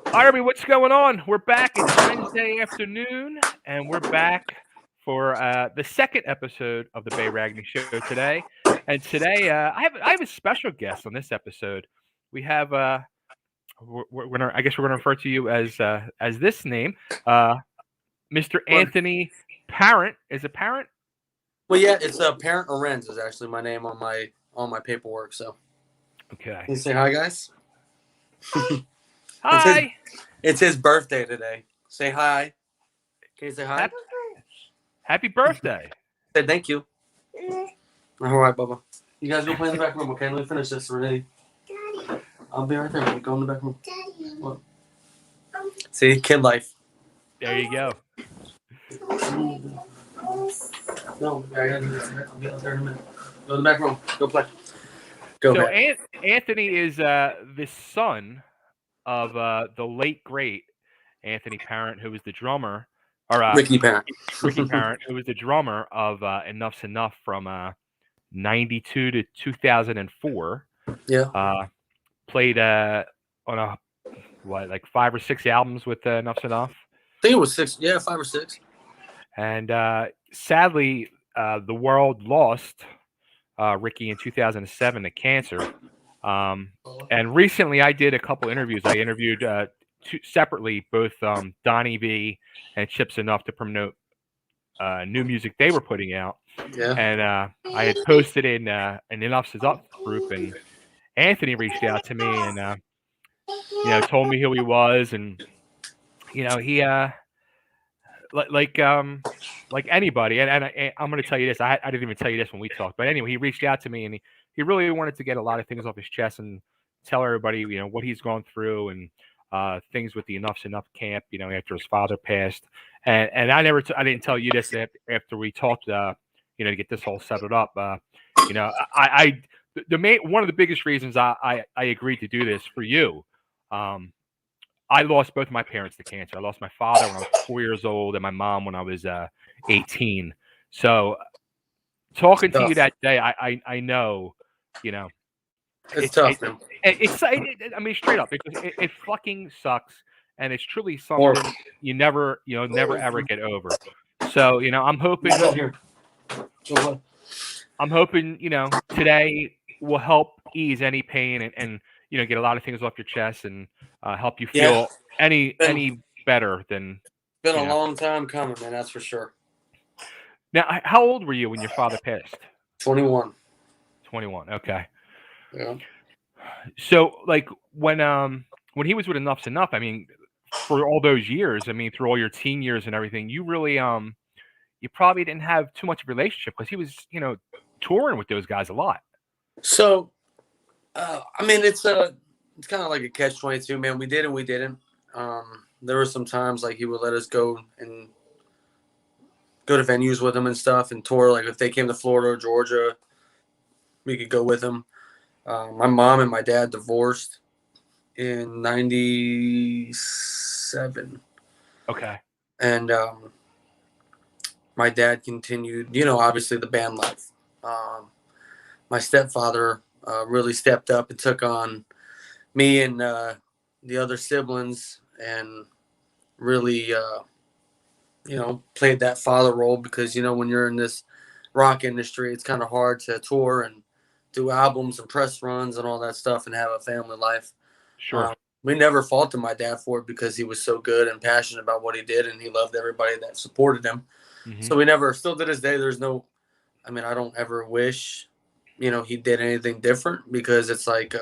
All right, everybody, what's going on? We're back. It's Wednesday afternoon, and we're back for the second episode of the Bay Ragni Show today. And today, I have a special guest on this episode. We have I guess we're gonna refer to you as this name, Mr. Well, Anthony Parent. Is it Parent? well, yeah, it's Parent Arenez is actually my name on my paperwork. So, Okay. can you say hi, guys? It's his Hi. it's his birthday today. Say hi. Can you say hi? Happy birthday. Say thank you. All right, Bubba. You guys go play in the back room, okay? Let me finish this already. I'll be right there. We'll go in the back room. What? See, kid life. There you go. No, I gotta do this. I'll be out there in a minute. Go in the back room. Go play. Go. So back. Anthony is the son of the late great Anthony Parent, who was the drummer, or Ricky Parent. Ricky Parent, who was the drummer of Enuff Z'Nuff from '92 to 2004. Yeah. Played on like 5 or 6 albums with Enuff Z'Nuff. I think it was 6. Yeah, 5 or 6. And sadly, the world lost Ricky in 2007 to cancer. And recently, I did a couple interviews. I interviewed separately both Donnie B and Chips Z'Nuff to promote new music they were putting out. Yeah. And I had posted in an Enuff Z'Nuff group, and Anthony reached out to me and told me who he was, and he like anybody, and I'm going to tell you this. I didn't even tell you this when we talked, but anyway, he reached out to me, and he really wanted to get a lot of things off his chest and tell everybody, what he's gone through, and things with the Enuff Z'Nuff camp, after his father passed. And I didn't tell you this after we talked, to get this all settled up. One of the biggest reasons I agreed to do this for you. I lost both my parents to cancer. I lost my father when I was 4 years old, and my mom when I was 18. So, talking to you that day, I know, It's tough, man. I mean, straight up, because it fucking sucks, and it's truly something you never ever get over. So, I'm hoping, today will help ease any pain and get a lot of things off your chest and help you feel any better than. Been a long time coming, man. That's for sure. Now, how old were you when your father passed? 21. 21. Okay. Yeah. So, like when he was with Enuff Z'Nuff, I mean, for all those years, I mean, through all your teen years and everything, you really you probably didn't have too much of a relationship because he was touring with those guys a lot. So, I mean, it's kind of like a catch-22, man. We did and we didn't. There were some times like he would let us go to venues with him and stuff and tour. Like if they came to Florida or Georgia, we could go with them. My mom and my dad divorced in '97. Okay. And my dad continued, obviously the band life. My stepfather really stepped up and took on me and the other siblings and really, played that father role because, when you're in this rock industry, it's kind of hard to tour and do albums and press runs and all that stuff and have a family life. Sure. We never faulted my dad for it because he was so good and passionate about what he did and he loved everybody that supported him. Mm-hmm. So we never, still to this day, I don't ever wish, he did anything different because it's like,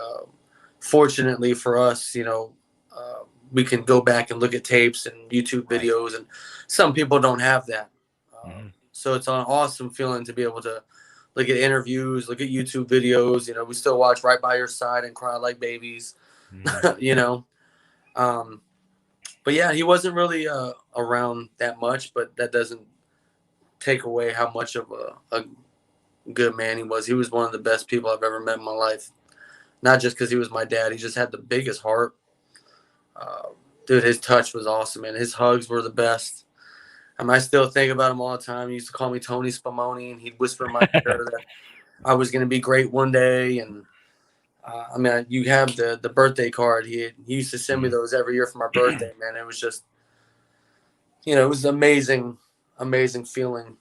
fortunately for us, we can go back and look at tapes and YouTube videos, and some people don't have that. So it's an awesome feeling to be able to look at interviews, look at YouTube videos. We still watch Right by Your Side and cry like babies, But yeah, he wasn't really around that much, but that doesn't take away how much of a good man he was. He was one of the best people I've ever met in my life. Not just because he was my dad. He just had the biggest heart. Dude, his touch was awesome, man. His hugs were the best. I still think about him all the time. He used to call me Tony Spumoni, and he'd whisper in my ear that I was going to be great one day. And I mean, you have the birthday card. He used to send me those every year for my birthday, man. It was just, it was amazing, amazing feeling.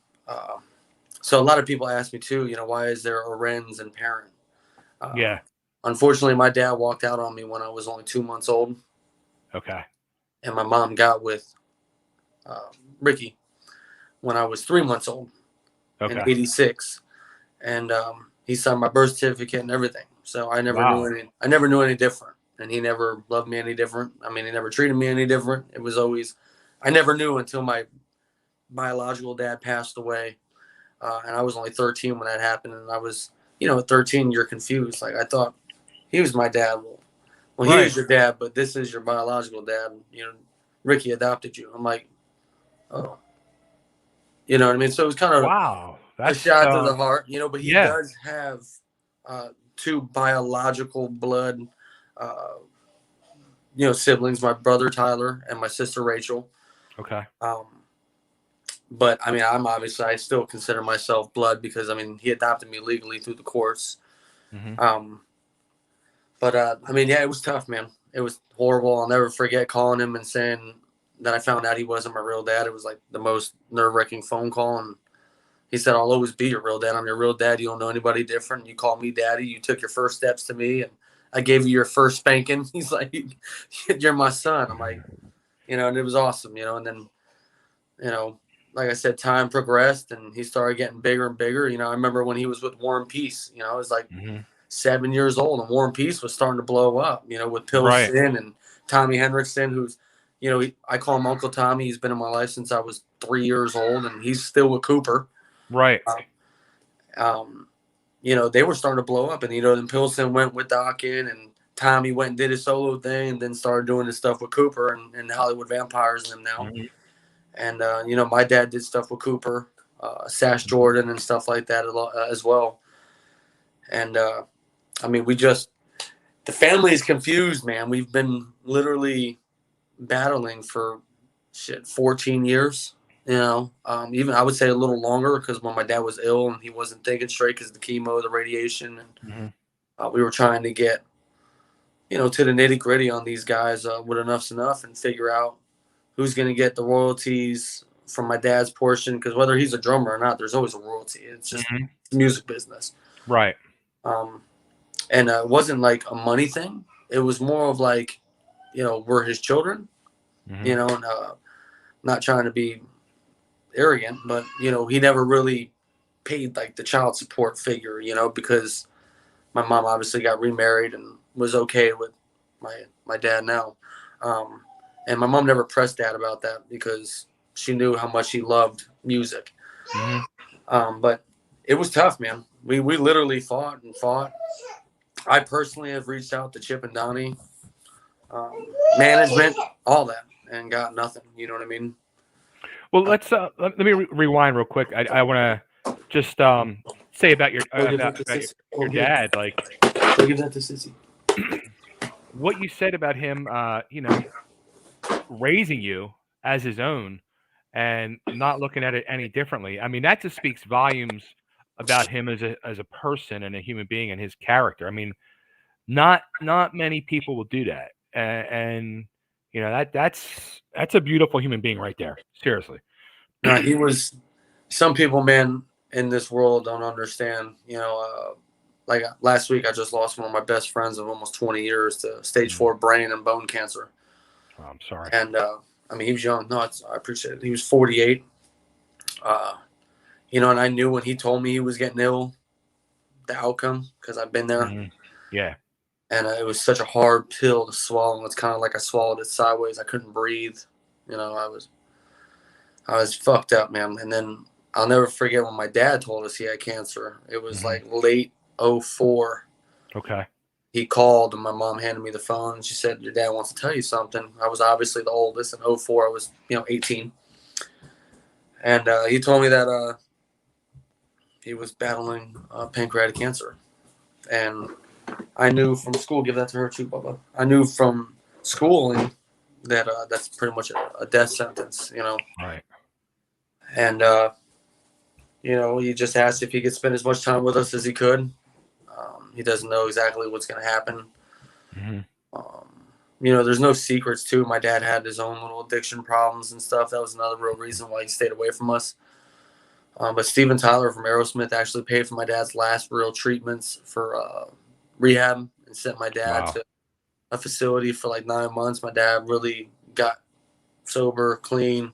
So a lot of people ask me too, why is there Arenez and Parent? Yeah. Unfortunately, my dad walked out on me when I was only 2 months old. Okay. And my mom got with Ricky when I was 3 months old in Okay. '86, and he signed my birth certificate and everything. So I never Wow. knew any different, and he never loved me any different. I mean, he never treated me any different. It was always, I never knew until my biological dad passed away, and I was only 13 when that happened. And I was, at 13, you're confused. Like, I thought he was my dad. Well, he Right. is your dad, but this is your biological dad. Ricky adopted you. I'm like, oh, you know what I mean? So it was kind of Wow. a That's shot to the heart, but he yeah. does have two biological blood, siblings, my brother Tyler and my sister Rachel. Okay. But I mean, I still consider myself blood because I mean, he adopted me legally through the courts. Mm-hmm. But I mean, yeah, it was tough, man. It was horrible. I'll never forget calling him and saying that I found out he wasn't my real dad. It was like the most nerve-wracking phone call, and he said, "I'll always be your real dad. I'm your real dad. You don't know anybody different. You call me daddy. You took your first steps to me, and I gave you your first spanking." He's like, "You're my son." I'm like, and it was awesome, and then, like I said, time progressed and he started getting bigger and bigger. I remember when he was with War and Peace, I was like 7 years old and War and Peace was starting to blow up, with Right. Pilsen and Tommy Henriksen, who's, I call him Uncle Tommy. He's been in my life since I was 3 years old and he's still with Cooper. Right. They were starting to blow up and, then Pilsen went with Dockin and Tommy went and did his solo thing and then started doing his stuff with Cooper and Hollywood Vampires and them now. And, my dad did stuff with Cooper, Sash Jordan and stuff like that as well. And, I mean, the family is confused, man. We've been literally battling for 14 years, even I would say a little longer because when my dad was ill and he wasn't thinking straight because the chemo, the radiation, and we were trying to get, to the nitty gritty on these guys with Enuff Z'Nuff and figure out who's going to get the royalties from my dad's portion, because whether he's a drummer or not, there's always a royalty. It's just music business. Right. And it wasn't like a money thing. It was more of like, we're his children, and not trying to be arrogant, but, he never really paid like the child support figure, because my mom obviously got remarried and was okay with my dad now. And my mom never pressed dad about that because she knew how much he loved music. But it was tough, man. We literally fought and fought. I personally have reached out to Chip and Donnie, management, all that, and got nothing. You know what I mean? Well, let me rewind real quick. I want to just say about your dad, like give that to Sissy. What you said about him, raising you as his own and not looking at it any differently. I mean, that just speaks volumes about him as a person and a human being and his character. I mean, not many people will do that, and that's a beautiful human being right there. Seriously. No, he was. Some people, man, in this world don't understand. Like last week, I just lost one of my best friends of almost 20 years to stage 4 brain and bone cancer. Oh, I'm sorry. And I mean, he was young. No, I appreciate it. He was 48. And I knew when he told me he was getting ill, the outcome, because I've been there. Yeah. And it was such a hard pill to swallow. It's kind of like I swallowed it sideways. I couldn't breathe. I was fucked up, man. And then I'll never forget when my dad told us he had cancer. It was like late 2004. Okay. He called and my mom handed me the phone and she said, "Your dad wants to tell you something." I was obviously the oldest. In 2004, I was, 18. And he told me that he was battling pancreatic cancer. And I knew from school, give that to her too, Bubba. I knew from schooling that that's pretty much a death sentence, Right. And, he just asked if he could spend as much time with us as he could. He doesn't know exactly what's going to happen. Mm-hmm. There's no secrets too. My dad had his own little addiction problems and stuff. That was another real reason why he stayed away from us. But Steven Tyler from Aerosmith actually paid for my dad's last real treatments for rehab and sent my dad to a facility for like 9 months. My dad really got sober, clean.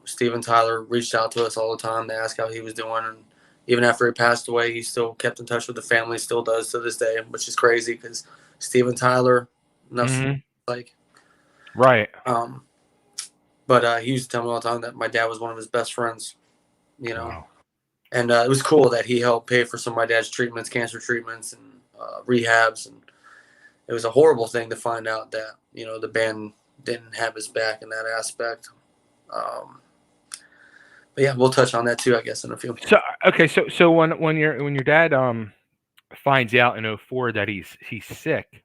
Steven Tyler reached out to us all the time to ask how he was doing. And even after he passed away, he still kept in touch with the family, still does to this day, which is crazy because Steven Tyler, like, right. But he used to tell me all the time that my dad was one of his best friends, Wow. And it was cool that he helped pay for some of my dad's treatments, cancer treatments and rehabs. And it was a horrible thing to find out that, the band didn't have his back in that aspect. But yeah, we'll touch on that too, I guess, in a few. So okay, so when your dad finds out in 2004 that he's sick,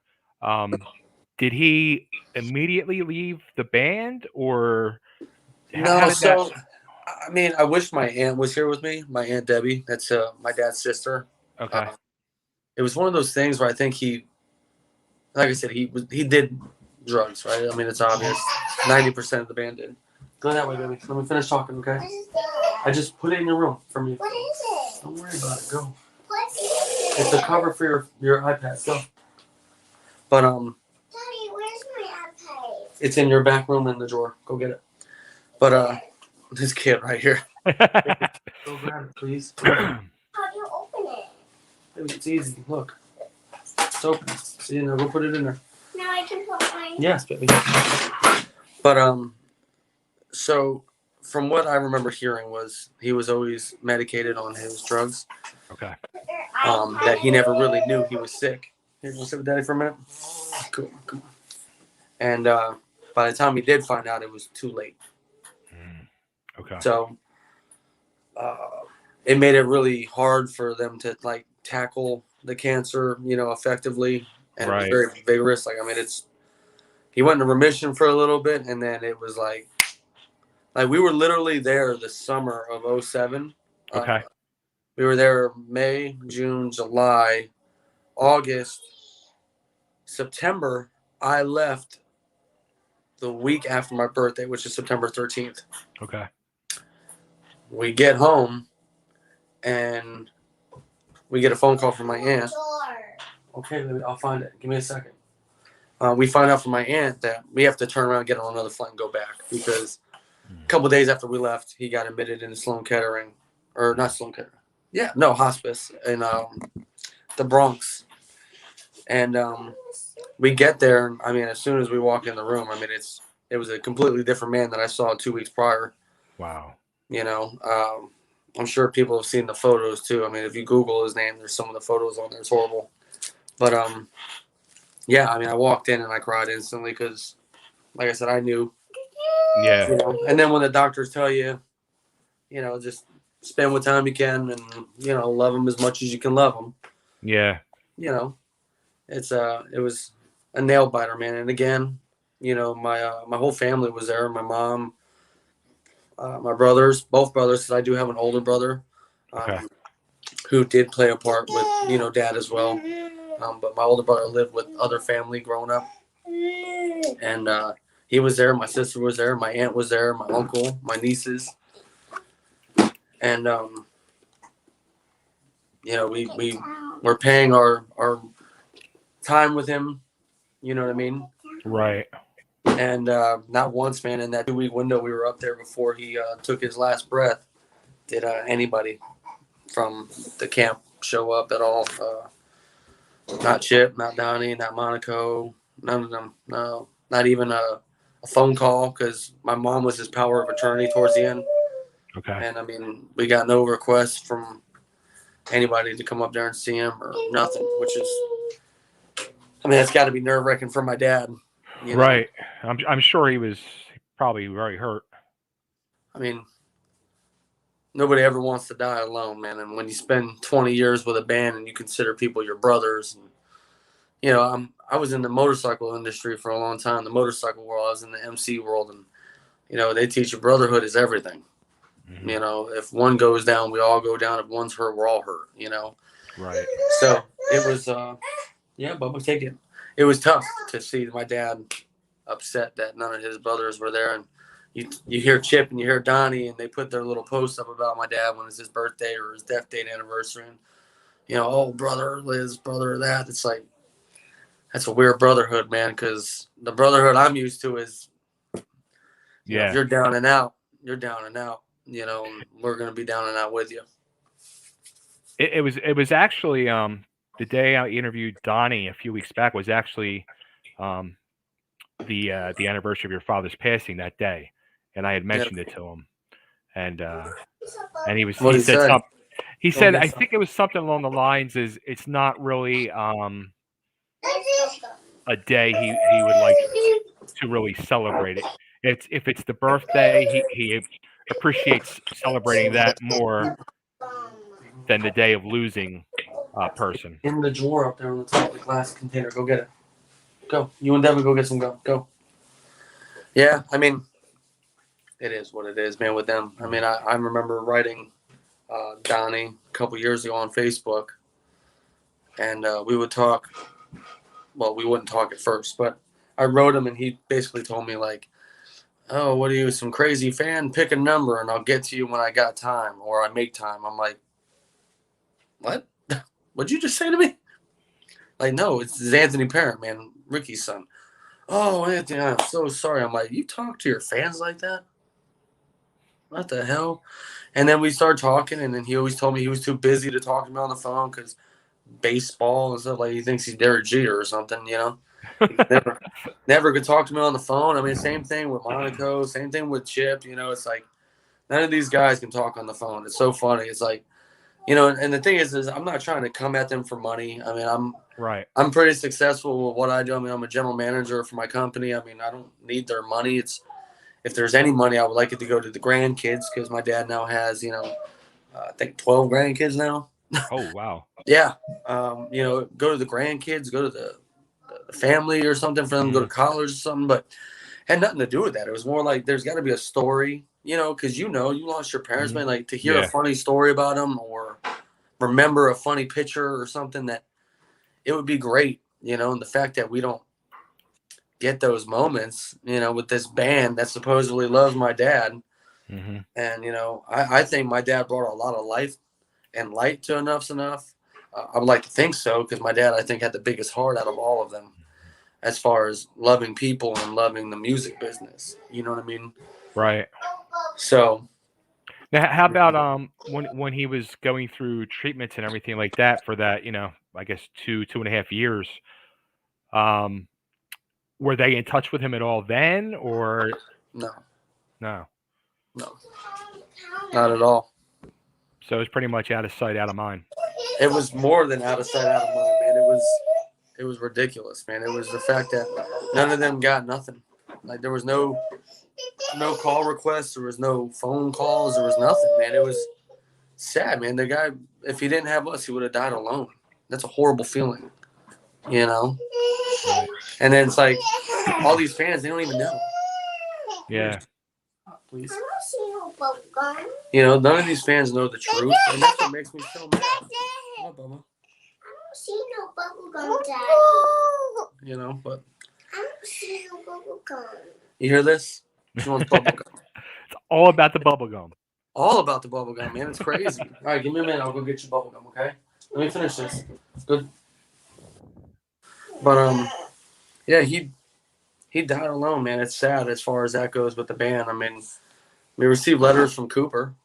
did he immediately leave the band, or how No, did that? so I mean, I wish my aunt was here with me. My aunt Debbie, that's my dad's sister. Okay. It was one of those things where I think like I said, he did drugs, right? I mean, it's obvious. 90% of the band did. Go that way, baby. Let me finish talking, okay? I just put it in your room for me. What is it? Don't worry about it. Go. What's it? It's a cover for your iPad. Go. But Daddy, where's my iPad? it's in your back room in the drawer. Go get it. But this kid right here. Go grab it, please. How do you open it? It's easy. Look. It's open. See, now go put it in there. Now I can put mine. Yes, baby. But so from what I remember hearing was he was always medicated on his drugs. Okay. That he never really knew he was sick. Here, want to sit with Daddy for a minute? Cool. Come on. And by the time he did find out, it was too late. Okay. So it made it really hard for them to like tackle the cancer, effectively. And It was very vigorous. Like, I mean, he went into remission for a little bit, and then it was like we were literally there the summer of 2007. Okay. We were there May, June, July, August, September. I left the week after my birthday, which is September 13th. Okay. We get home, and we get a phone call from my aunt. Okay, baby, I'll find it. Give me a second. We find out from my aunt that we have to turn around, get on another flight, and go back because a couple of days after we left, he got admitted into Sloan Kettering, or not Sloan Kettering. Yeah, no, hospice in the Bronx. And we get there, and I mean, as soon as we walk in the room, I mean, it was a completely different man that I saw 2 weeks prior. Wow. I'm sure people have seen the photos too. I mean, if you Google his name, there's some of the photos on there. It's horrible. But yeah, I mean, I walked in and I cried instantly because, like I said, I knew. Yeah. And then when the doctors tell you, just spend what time you can and love them as much as you can love them. Yeah. It was a nail biter, man. And again, my whole family was there. My mom, my brothers, both brothers, because I do have an older brother, who did play a part with Dad as well. But my older brother lived with other family growing up, and he was there. My sister was there. My aunt was there. My uncle, my nieces, and we were paying our time with him. You know what I mean? Right. And not once, man, in that 2-week window we were up there before he took his last breath, did anybody from the camp show up at all. Not Chip, not Donnie, not Monaco, none of them. No, not even a phone call because my mom was his power of attorney towards the end. Okay. And, I mean, we got no requests from anybody to come up there and see him or nothing, which is, I mean, that's got to be nerve-wracking for my dad. Right. I'm sure he was probably very hurt. I mean, nobody ever wants to die alone, man. And when you spend 20 years with a band and you consider people your brothers, and, I was in the motorcycle industry for a long time, the motorcycle world. I was in the MC world, and, they teach you brotherhood is everything. Mm-hmm. If one goes down, we all go down. If one's hurt, we're all hurt, Right. So it was, yeah, Bubba, take it. It was tough to see my dad upset that none of his brothers were there, and you hear Chip and you hear Donnie, and they put their little post up about my dad when it's his birthday or his death date anniversary, and oh, brother Liz, brother that. It's like, that's a weird brotherhood, man, because the brotherhood I'm used to is, if you're down and out, you're down and out. We're gonna be down and out with you. It was actually the day I interviewed Donnie a few weeks back was actually um the anniversary of your father's passing that day, and I had Yeah. mentioned it to him, and What he he said say? something. He Go said get I some. think it was something along the lines is it's not really a day he would like to really celebrate it. It's if it's the birthday, he appreciates celebrating that more than the day of losing a person. In the drawer up there on the top of the glass container. Go get it. Go. You and Devin go get some gum. Go. Yeah, I mean, it is what it is, man, with them. I mean, I remember writing Donnie a couple years ago on Facebook, and we would talk. Well, we wouldn't talk at first, but I wrote him, and he basically told me, like, oh, what are you, some crazy fan? Pick a number, and I'll get to you when I got time, or I make time. I'm like, what? What'd you just say to me? Like, no, it's Anthony Parent, man, Ricky's son. Oh, Anthony, I'm so sorry. I'm like, you talk to your fans like that? What the hell? And then we started talking, and then he always told me he was too busy to talk to me on the phone because baseball and stuff. Like, he thinks he's Derek Jeter or something, He never could talk to me on the phone. I mean, same thing with Monaco, same thing with Chip. It's like none of these guys can talk on the phone. It's so funny. It's like, and the thing is I'm not trying to come at them for money. I mean, Right. I'm pretty successful with what I do. I mean, I'm a general manager for my company. I mean, I don't need their money. If there's any money, I would like it to go to the grandkids because my dad now has, I think 12 grandkids now. Oh wow. Yeah. Go to the grandkids, go to the family or something for them to go to college or something. But it had nothing to do with that. It was more like there's got to be a story, because you lost your parents, man. Like to hear a funny story about them or remember a funny picture or something that it would be great, and the fact that we don't get those moments, with this band that supposedly loves my dad. Mm-hmm. And, I think my dad brought a lot of life and light to Enuff Z'Nuff. I would like to think so because my dad, I think, had the biggest heart out of all of them as far as loving people and loving the music business. You know what I mean? Right. So. Now, how about when he was going through treatments and everything like that for that, I guess 2.5 years, were they in touch with him at all then, or No, no? Not at all. So it was pretty much out of sight, out of mind. It was more than out of sight, out of mind, man. It was ridiculous, man. It was the fact that none of them got nothing. Like there was no call requests, there was no phone calls, there was nothing, man. It was sad, man. The guy, if he didn't have us, he would have died alone. That's a horrible feeling, And then it's like all these fans, they don't even know. Yeah. Please. I don't see no bubble gum. None of these fans know the truth, and that's what makes me so mad. What, Bubba? I don't see no bubble gum, Daddy. But I don't see no bubble gum. you hear this? She wants bubble gum. It's all about the bubble gum. All about the bubble gum, man. It's crazy. All right, give me a minute. I'll go get you bubble gum, okay? Let me finish this. Good. But yeah, he died alone, man. It's sad as far as that goes with the band. I mean, we received letters from Cooper,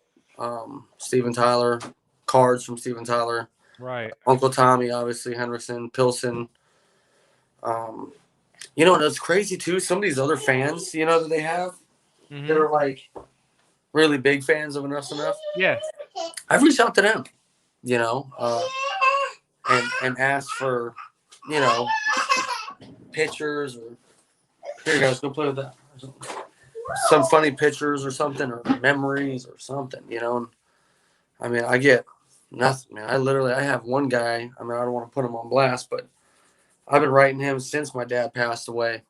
Steven Tyler, cards from Steven Tyler, right? Uncle Tommy, obviously Henriksen, Pilsen. And it's crazy too. Some of these other fans, that they have, that are like really big fans of Enuff Z'Nuff. Yeah. I've reached out to them, and asked for, pictures or here, guys, go play with that. Some funny pictures or something, or memories or something, And I mean, I get nothing, man. I have one guy. I mean, I don't want to put him on blast, but I've been writing him since my dad passed away,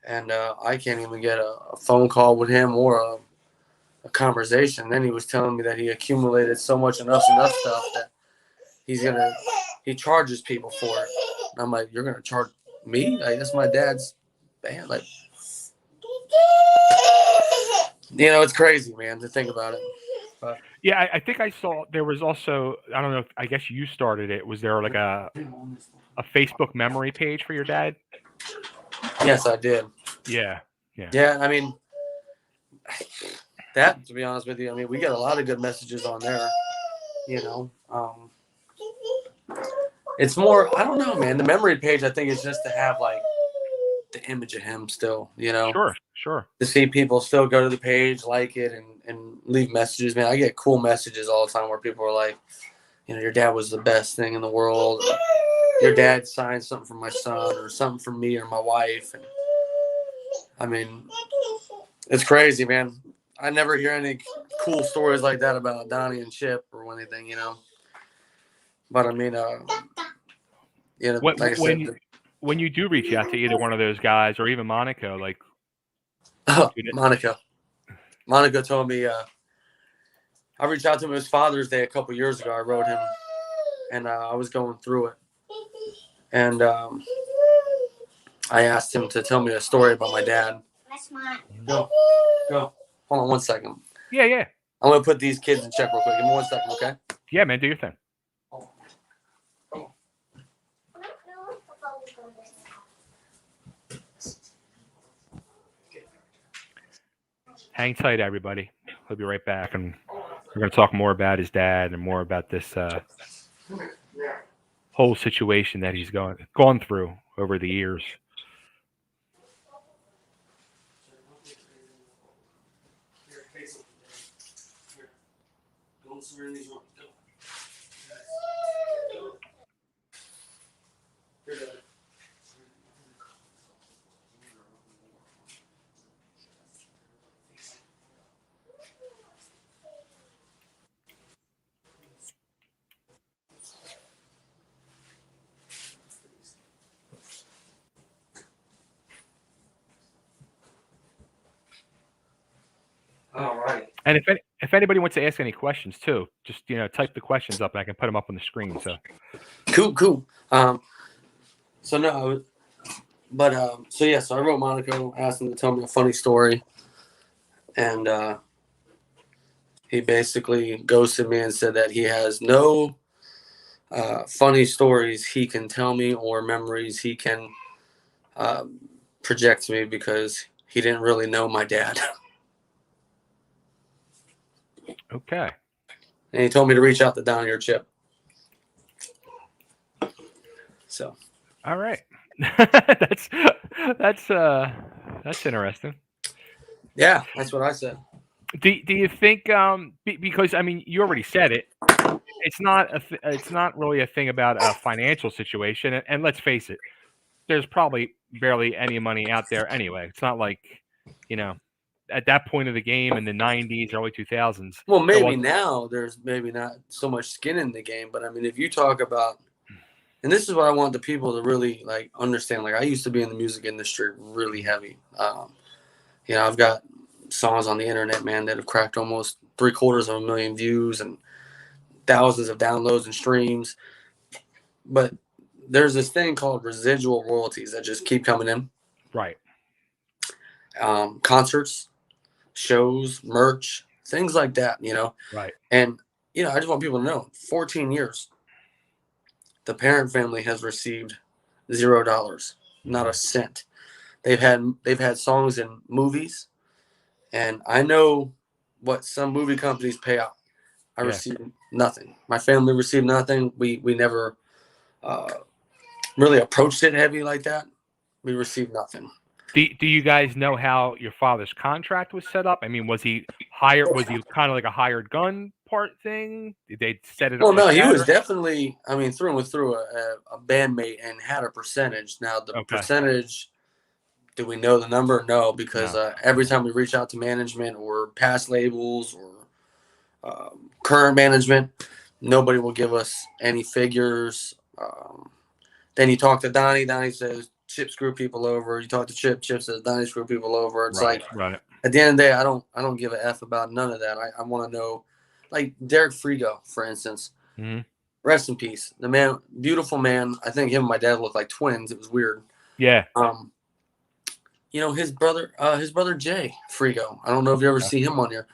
and I can't even get a phone call with him or a conversation. Then he was telling me that he accumulated so much Enuff Z'Nuff stuff that he charges people for it. And I'm like, you're gonna charge me? Like, that's my dad's band. Like, it's crazy, man, to think about it. But Yeah, I think I saw there was also, I don't know, I guess you started it. Was there like a Facebook memory page for your dad? yes, I did. Yeah. Yeah, I mean, that, to be honest with you, I mean, we get a lot of good messages on there, It's more, I don't know, man. The memory page, I think, is just to have, like, the image of him still, Sure. To see people still go to the page, like it, and leave messages. Man, I get cool messages all the time where people are like, your dad was the best thing in the world. Your dad signed something for my son or something for me or my wife. And, I mean, it's crazy, man. I never hear any cool stories like that about Donnie and Chip or anything, But, I mean, like I said, when you do reach out to either one of those guys or even Monaco, like, Monaco told me, I reached out to him. It was Father's Day a couple years ago. I wrote him, and I was going through it. And I asked him to tell me a story about my dad. Go. Hold on 1 second. Yeah. I'm going to put these kids in check real quick. Give me 1 second, okay? Yeah, man, do your thing. Hang tight, everybody. We'll be right back, and we're going to talk more about his dad and more about this whole situation that he's gone through over the years. All right. And if anybody wants to ask any questions too, just type the questions up and I can put them up on the screen. So cool. So I wrote Monaco, asked him to tell me a funny story, and he basically ghosted me and said that he has no funny stories he can tell me or memories he can project to me because he didn't really know my dad. Okay. And he told me to reach out to Donnie or Chip. So. All right. that's interesting. Yeah, that's what I said. Do you think because I mean you already said it, it's not really a thing about a financial situation, and let's face it, there's probably barely any money out there anyway. It's not like at that point of the game in the 90s, early 2000s. Well, maybe now there's maybe not so much skin in the game, but I mean, if you talk about, and this is what I want the people to really like understand. Like I used to be in the music industry really heavy. I've got songs on the internet, man, that have cracked almost 750,000 views and thousands of downloads and streams. But there's this thing called residual royalties that just keep coming in. Right. Concerts, shows, merch, things like that, Right. And, I just want people to know, 14 years, the parent family has received $0, not a cent. They've had songs in movies, and I know what some movie companies pay out. I received nothing. My family received nothing. We never really approached it heavy like that. We received nothing. Do you guys know how your father's contract was set up? I mean, was he hired? Was he kind of like a hired gun part thing? Did they set it up? Well, no, he was definitely, I mean, through and through a bandmate and had a percentage. Now, the percentage, do we know the number? No, because every time we reach out to management or past labels or current management, nobody will give us any figures. Then you talk to Donnie. Donnie says, Chip screw people over. You talk to Chip. Chip says Donnie screw people over. It's right. At the end of the day, I don't give a F about none of that. I want to know, like Derek Frigo, for instance, rest in peace. The man, beautiful man. I think him and my dad looked like twins. It was weird. Yeah. You know, his brother Jay Frigo. I don't know if you ever see him on here.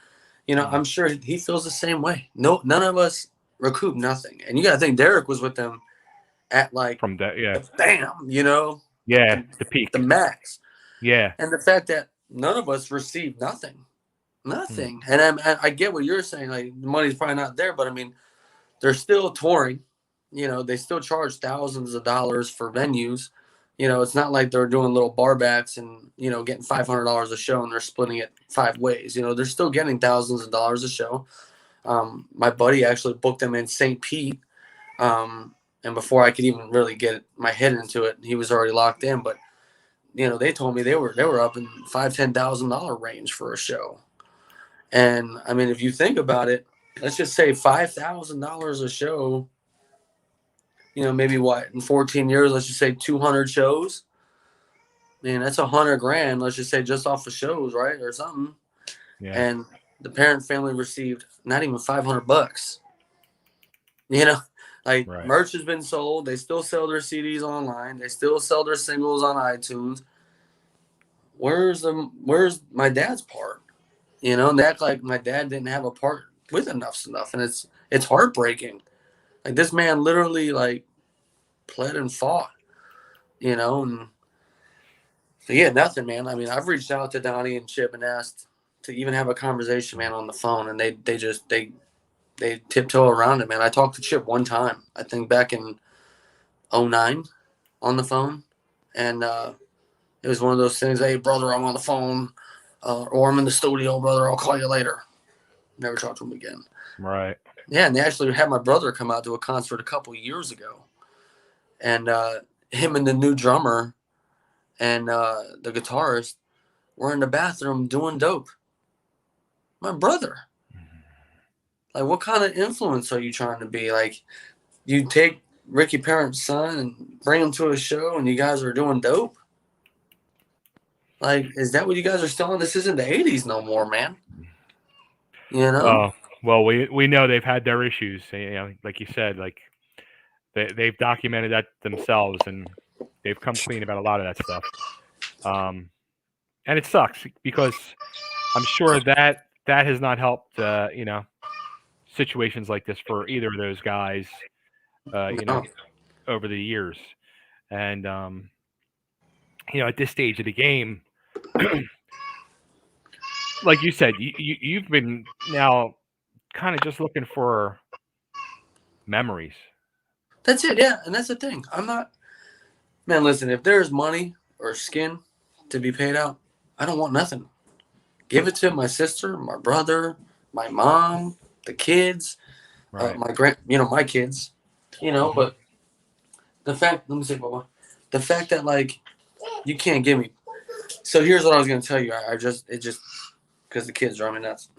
You know, I'm sure he feels the same way. No, none of us recoup nothing. And you got to think Derek was with them at like From that, yeah. Bam, you know. Yeah, the peak. The max. Yeah. And the fact that none of us received nothing. Nothing. And I get what you're saying. Like, the money's probably not there, but I mean, they're still touring. You know, they still charge thousands of dollars for venues. You know, it's not like they're doing little bar backs and, you know, getting $500 a show and they're splitting it 5 ways. You know, they're still getting thousands of dollars a show. My buddy actually booked them in St. Pete. And before I could even really get my head into it, he was already locked in. But, you know, they told me they were up in $5,000-$10,000 range for a show. And I mean, if you think about it, let's just say $5,000 a show. You know, maybe what, in 14 years, let's just say 200 shows. Man, that's $100,000. Let's just say just off of shows, right, or something. Yeah. And the parent family received not even $500. You know, like merch has been sold. They still sell their CDs online. They still sell their singles on iTunes. Where's my dad's part? You know, and they act like my dad didn't have a part with Enuff Z'Nuff, and it's heartbreaking. Like, this man literally like pled and fought, you know, and so yeah, nothing, man. I mean, I've reached out to Donnie and Chip and asked to even have a conversation, man, on the phone, and they tiptoe around it, man. I talked to Chip one time, I think back in 2009, on the phone, and it was one of those things. Hey, brother, I'm on the phone, or I'm in the studio, brother. I'll call you later. Never talked to him again. Right. Yeah, and they actually had my brother come out to a concert a couple years ago. And him and the new drummer and the guitarist were in the bathroom doing dope. My brother. Like, what kind of influence are you trying to be? Like, you take Ricky Parent's son and bring him to a show and you guys are doing dope? Like, is that what you guys are still on? This isn't the 80s no more, man. You know? Well, we know they've had their issues. You know, like you said, like they've documented that themselves and they've come clean about a lot of that stuff. And it sucks because I'm sure that has not helped, you know, situations like this for either of those guys, you know, over the years. And, you know, at this stage of the game, like you said, you've been now kind of just looking for memories. That's it, yeah. And that's the thing. I'm not, man, listen, if there's money or skin to be paid out, I don't want nothing. Give it to my sister, my brother, my mom, the kids, Right. my kids, you know. But the fact, let me say, Bubba, the fact that, like, you can't give me. So here's what I was gonna tell you. It just because the kids drive me nuts.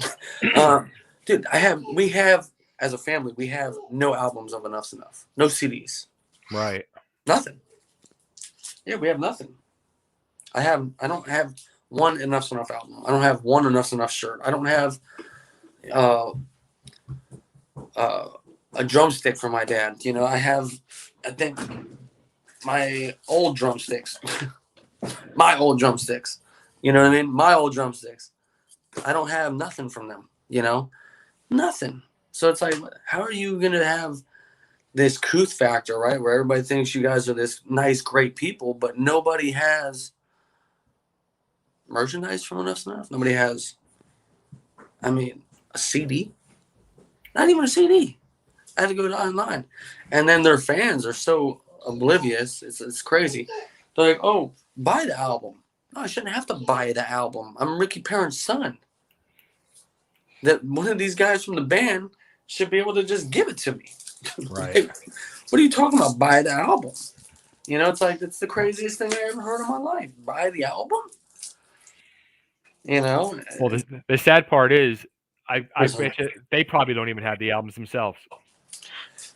Dude, we have as a family, we have no albums of Enuff Z'Nuff, no CDs, Right. nothing. Yeah, we have nothing. I don't have one Enuff Z'Nuff album. I don't have one Enuff Z'Nuff shirt. I don't have a drumstick for my dad. You know, I think my old drumsticks. My old drumsticks. You know what I mean? My old drumsticks. I don't have nothing from them, you know? Nothing. So it's like, how are you going to have this couth factor, right? Where everybody thinks you guys are this nice, great people, but nobody has merchandise from Enuff Z'Nuff. Nobody has, I mean, a CD. Not even a CD. I had to go online. And then their fans are so oblivious. It's crazy. They're like, oh, buy the album. No, I shouldn't have to buy the album. I'm Ricky Parent's son. That one of these guys from the band should be able to just give it to me. Right. What are you talking about? Buy the album. You know, it's like, it's the craziest thing I ever heard in my life. Buy the album? You know? Well, the sad part is, I bet you they probably don't even have the albums themselves.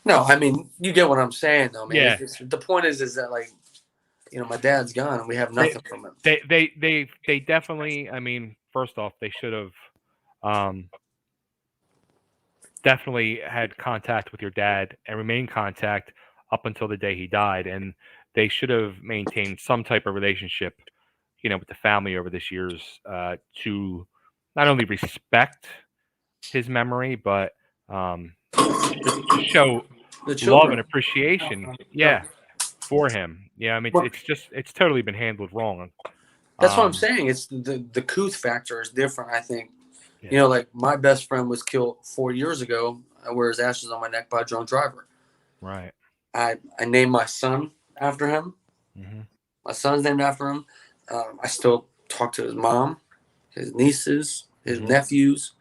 No, I mean, you get what I'm saying, though, man. Yeah. The point is that, like, you know, my dad's gone and we have nothing from him. They definitely, I mean, first off, they should have definitely had contact with your dad and remained contact up until the day he died, and they should have maintained some type of relationship, with the family over this years, to not only respect his memory, but um, to show The love and children. appreciation, No. yeah, for him. Yeah, I mean, Well, it's totally been handled wrong. that's what I'm Um, saying. It's the couth factor is different, I think. yeah, Like my best friend was killed 4 years ago. I wear his ashes on my neck by a drunk driver. right. I named my son after him. Hmm. My son's named after him. I still talk to his mom, his nieces, his Hmm. nephews,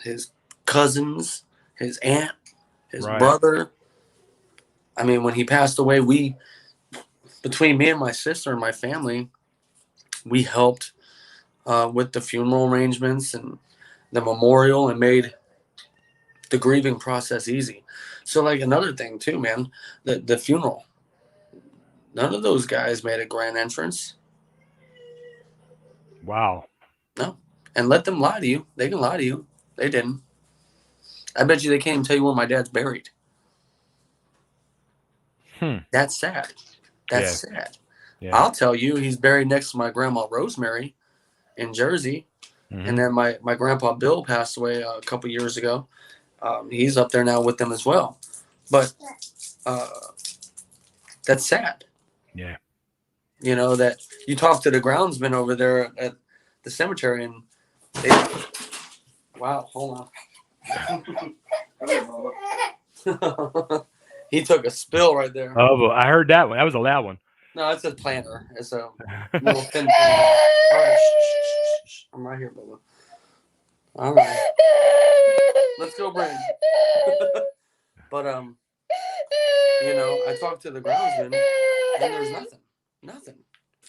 his cousins, his aunt, his Right. brother. I mean, when he passed away, between me and my sister and my family, we helped with the funeral arrangements and the memorial and made the grieving process easy. So, like another thing too, man, the funeral. None of those guys made a grand entrance. Wow. No, and let them lie to you. They can lie to you. They didn't. I bet you they can't even tell you where my dad's buried. Hmm. That's sad. That's Yeah. sad. Yeah. I'll tell you, he's buried next to my grandma Rosemary in Jersey. And Hmm. then my grandpa Bill passed away a couple years ago. He's up there now with them as well. But uh, that's sad. Yeah. That you talk to the groundsman over there at the cemetery and they, wow, hold on. He took a spill right there. Oh, well, I heard that one. That was a loud one. No, it's a planter. It's a little thin planter. All right, shh. I'm right here, Bubba. All right. Let's go, Brandon. But I talked to the groundsman, and there's nothing.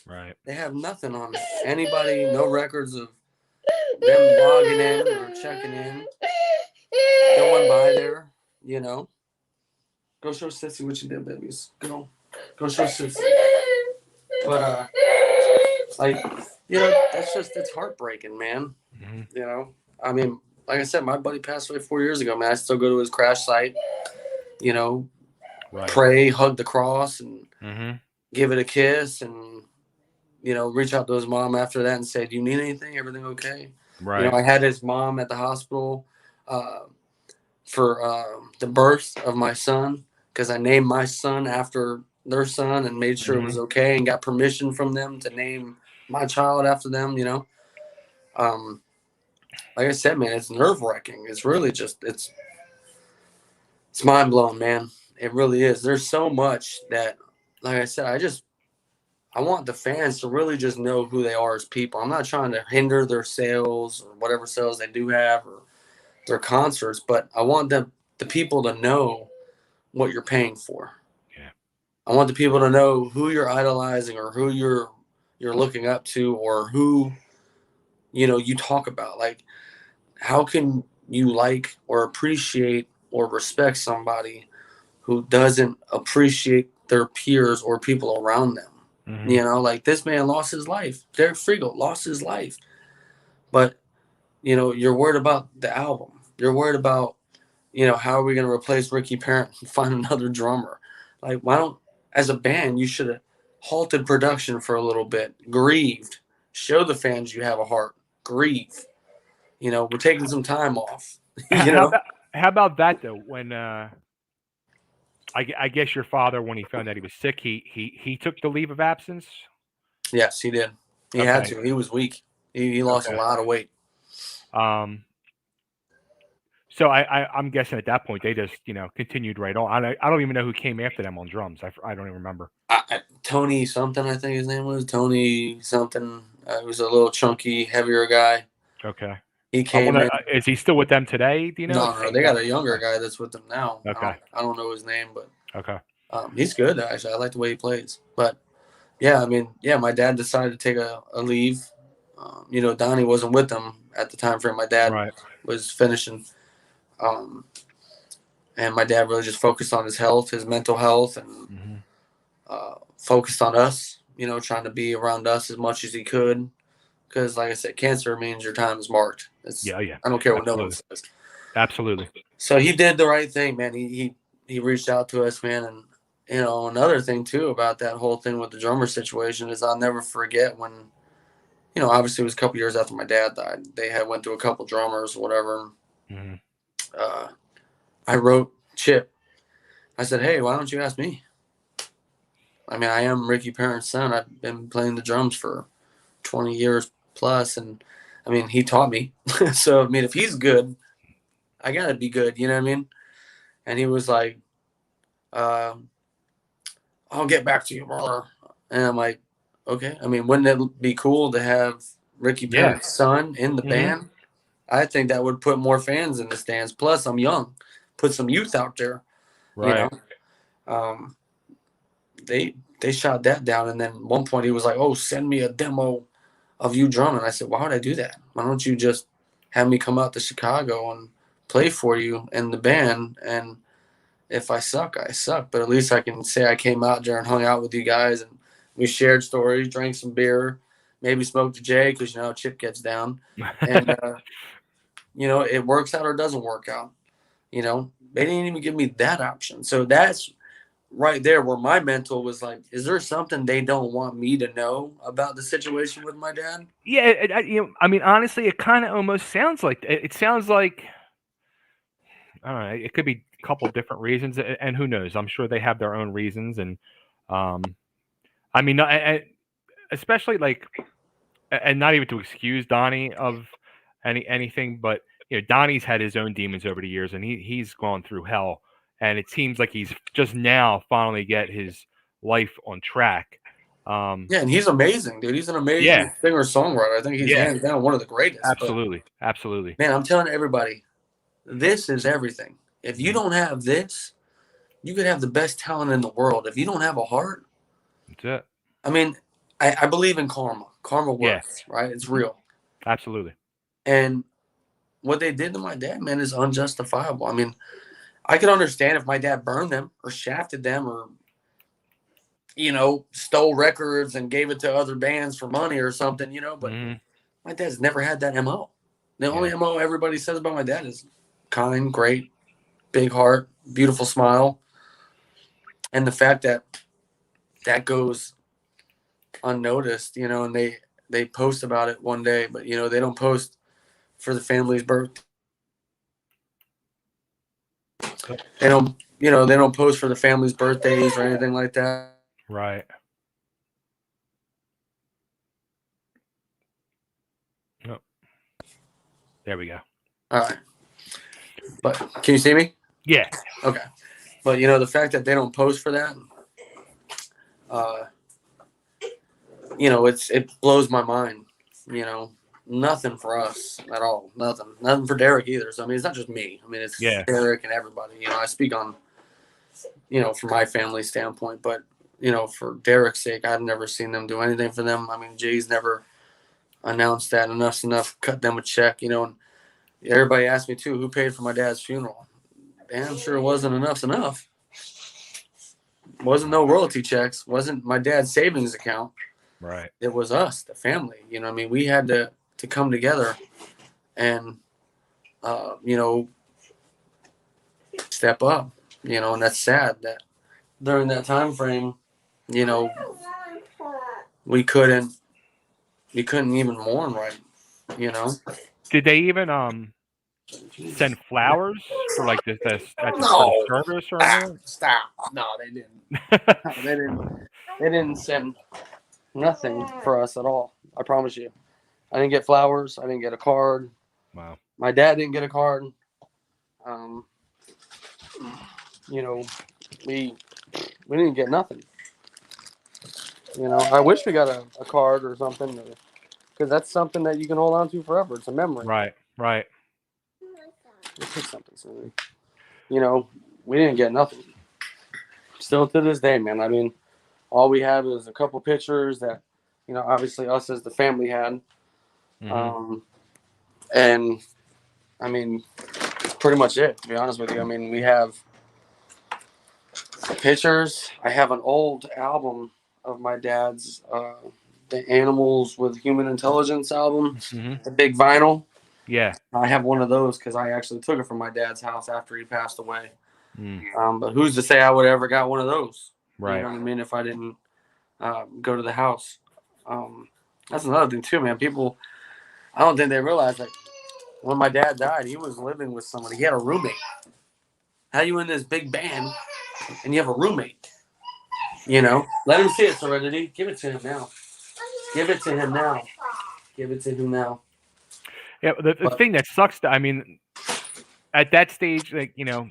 Right. They have nothing on anybody. No records of them logging in or checking in, going by there. Go show Sissy what you did, babies. Go show Sissy. But it's heartbreaking, man. Hmm. I mean, like I said, my buddy passed away 4 years ago, man. I still go to his crash site, Right. pray, hug the cross, and Hmm. give it a kiss, and reach out to his mom after that and say, "Do you need anything? Everything okay?" Right. I had his mom at the hospital for the birth of my son because I named my son after their son and made sure it was okay and got permission from them to name my child after them. Like I said, man, it's nerve wracking. It's really just it's mind blowing, man. It really is. There's so much that, like I said, I want the fans to really just know who they are as people. I'm not trying to hinder their sales or whatever sales they do have or their concerts, but I want the people to know what you're paying for. Yeah. I want the people to know who you're idolizing or who you're looking up to or who you talk about. Like, how can you like or appreciate or respect somebody who doesn't appreciate their peers or people around them? Hmm. Like this man lost his life. Derek Friegel lost his life. But, you're worried about the album. You're worried about, how are we going to replace Ricky Parent and find another drummer? Like, why don't, as a band, you should have halted production for a little bit, grieved, show the fans you have a heart, grieve. We're taking some time off. How about that though? When I guess your father, when he found out he was sick, he took the leave of absence. Yes, he did. He had Okay. to. He was weak. He lost a Okay. lot of weight. Um. So I'm guessing at that point they just continued right on. I don't even know who came after them on drums. I don't even remember. Tony something, I think his name was Tony something. He was a little chunky, heavier guy. Okay. He I came wonder, in. is he still with them today? Do you know? No, they got a younger guy that's with them now. Okay. I don't know his name, but Okay. he's good actually. I like the way he plays. But yeah, I mean, yeah, my dad decided to take a leave. Donnie wasn't with them at the time frame. My dad Right. was finishing, and my dad really just focused on his health, his mental health, and focused on us. Trying to be around us as much as he could. Because, like I said, cancer means your time is marked. Yeah. I don't care what no one Absolutely. says. Absolutely. So he did the right thing, man. He reached out to us, man. And, you know, another thing, too, about that whole thing with the drummer situation is I'll never forget when, you know, obviously it was a couple years after my dad died. They had went to a couple drummers or whatever. Mm-hmm. I wrote Chip. I said, hey, why don't you ask me? I mean, I am Ricky Parent's son. I've been playing the drums for 20 years plus. And, I mean, he taught me. So, I mean, if he's good, I got to be good. You know what I mean? And he was like, I'll get back to you, brother. And I'm like, okay. I mean, wouldn't it be cool to have Ricky Parent's son in the band? I think that would put more fans in the stands. Plus, I'm young. Put some youth out there. Right. You know? They shot that down. And then at one point he was like, oh, send me a demo of you drumming. I said, why would I do that? Why don't you just have me come out to Chicago and play for you in the band? And if I suck, I suck. But at least I can say I came out there and hung out with you guys, and we shared stories, drank some beer, maybe smoked a J because, you know, Chip gets down. And, you know, it works out or doesn't work out. You know, they didn't even give me that option. So that's right there where my mental was like, is there something they don't want me to know about the situation with my dad? Yeah, you know, I mean, honestly, it kind of almost sounds like it sounds like, I don't know. It could be a couple different reasons, and who knows? I'm sure they have their own reasons, and I mean, especially like, and not even to excuse Donnie of anything, but you know, Donnie's had his own demons over the years, and he's gone through hell, and it seems like he's just now finally get his life on track. Yeah, and he's amazing, dude. He's an amazing singer-songwriter. I think he's hands down one of the greatest. Absolutely. But, absolutely. man, I'm telling everybody, this is everything. If you don't have this, you could have the best talent in the world. If you don't have a heart, that's it. I mean, I believe in karma. Karma works, right? It's real. Absolutely. And what they did to my dad, man, is unjustifiable. I mean, I could understand if my dad burned them or shafted them or, you know, stole records and gave it to other bands for money or something, you know, but my dad's never had that MO. The only MO everybody says about my dad is kind, great, big heart, beautiful smile. And the fact that that goes unnoticed, you know, and they post about it one day, but, you know, they don't post for the family's birth. They don't, you know, they don't post for the family's birthdays or anything like that. Right. Oh. There we go. All right. But can you see me? Yeah. Okay. But, you know, the fact that they don't post for that, you know, it blows my mind. You know, nothing for us at all. Nothing for Derek either. So, I mean, it's not just me. I mean, it's Derek and everybody. You know, I speak on, you know, from my family standpoint. But, you know, for Derek's sake, I've never seen them do anything for them. I mean, Jay's never announced that Enuff Z'Nuff cut them a check, you know. And everybody asked me, too, who paid for my dad's funeral? Damn sure it wasn't Enuff Z'Nuff. Wasn't no royalty checks. Wasn't my dad's savings account. Right. It was us, the family. You know, I mean, we had to come together and, you know, step up. You know, and that's sad that during that time frame, you know, we couldn't even mourn right. You know. Did they even send flowers for like this at No. the service or anything? Stop. No, they didn't. They didn't send nothing for us at all. I promise you. I didn't get flowers. I didn't get a card. Wow. My dad didn't get a card. You know, we didn't get nothing. You know, I wish we got a card or something, because that's something that you can hold on to forever. It's a memory. Right. Right. It's something. You know, we didn't get nothing. Still to this day, man. I mean, all we have is a couple pictures that, you know, obviously us as the family had. And I mean, that's pretty much it, to be honest with you. I mean, we have pictures. I have an old album of my dad's, the Animals with Human Intelligence album, the big vinyl. Yeah. I have one of those because I actually took it from my dad's house after he passed away. Mm. But who's to say I would ever got one of those? Right. You know what I mean? If I didn't go to the house. That's another thing too, man. People, I don't think they realize that when my dad died, he was living with somebody. He had a roommate. How you in this big band and you have a roommate? You know, let him see it, Serenity. Give it to him now. Give it to him now. Give it to him now. Yeah. The thing that sucks, I mean, at that stage, like, you know,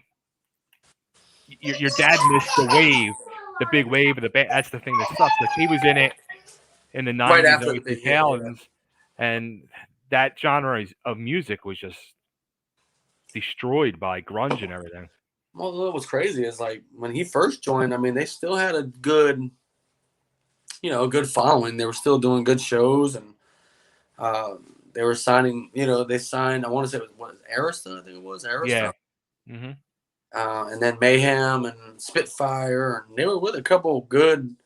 your dad missed the wave, the big wave of the band. That's the thing that sucks. Like, he was in it in the Right '90s, after early the big hit, 2000s, and that genre of music was just destroyed by grunge and everything. Well, what was crazy is like when he first joined. I mean, they still had a good, good following. They were still doing good shows, and they were signing. They signed. I want to say it was Arista. I think it was Arista. Yeah. Mm-hmm. And then Mayhem and Spitfire, and they were with a couple good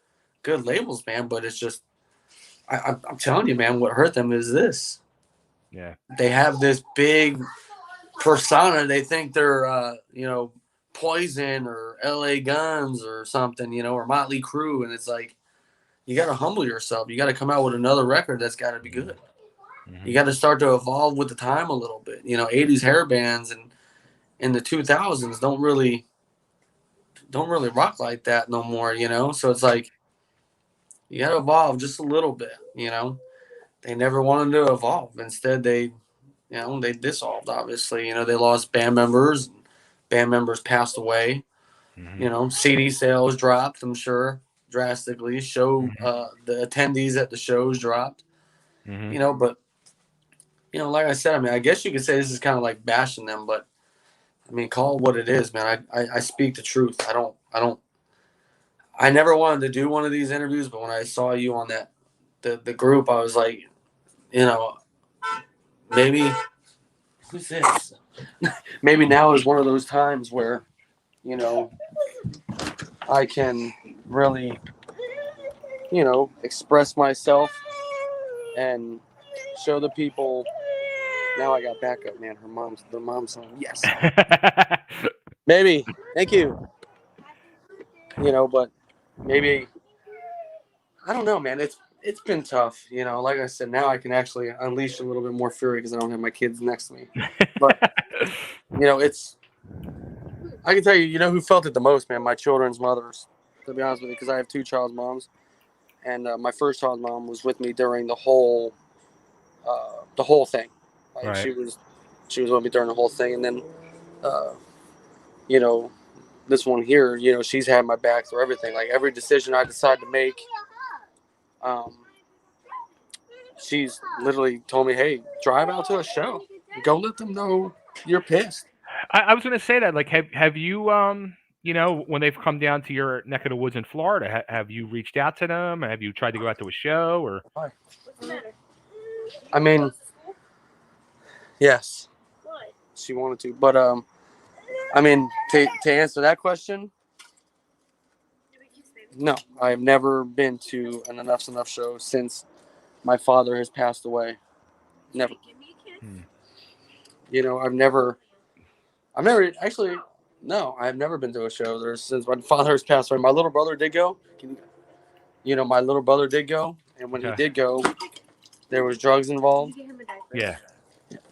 labels, man. But it's just, I'm telling you, man, what hurt them is this. Yeah. They have this big persona. They think they're, Poison or LA Guns or something, or Motley Crue. And it's like, you got to humble yourself. You got to come out with another record that's got to be good. Mm-hmm. You got to start to evolve with the time a little bit. 80s hair bands and in the 2000s don't really rock like that no more. So it's like, you got to evolve just a little bit. They never wanted to evolve. Instead, they dissolved, obviously. They lost band members. Band members passed away. Mm-hmm. CD sales dropped, I'm sure, drastically. The attendees at the shows dropped. Mm-hmm. But, like I said, I mean, I guess you could say this is kind of like bashing them, but, I mean, call it what it is, man. I speak the truth. I never wanted to do one of these interviews, but when I saw you on the group, I was like, maybe, who's this? Maybe now is one of those times where, I can really, express myself and show the people. Now I got backup, man. The mom's home. Yes. Maybe. Thank you. But maybe, I don't know, man. It's been tough. Like I said, now I can actually unleash a little bit more fury because I don't have my kids next to me. But, I can tell you, who felt it the most, man? My children's mothers, to be honest with you, because I have two child's moms. And my first child's mom was with me during the whole thing. Like, right. she was with me during the whole thing. And then, this one here, she's had my back through everything. Like, every decision I decide to make, she's literally told me, hey, drive out to a show. Go let them know you're pissed. I was going to say that. Like, have you, when they've come down to your neck of the woods in Florida, have you reached out to them? Have you tried to go out to a show? Or? What's the matter? I mean, yes. Why? She wanted to. But, I mean, to answer that question, no. I've never been to an Enuff Z'Nuff show since my father has passed away. Never. I've never actually, no, I've never been to a show there since my father has passed away. My little brother did go. My little brother did go. And when he did go, there was drugs involved. Yeah.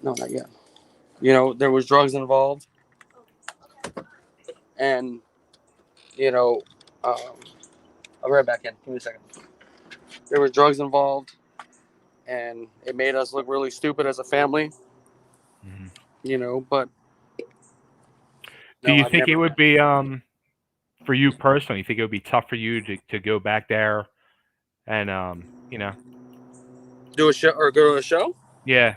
No, not yet. There was drugs involved. And, I'll be right back in. Give me a second. There was drugs involved. And it made us look really stupid as a family. Mm-hmm. But. Do you think it would be, for you personally, you think it would be tough for you to go back there and, do a show or go to a show? Yeah.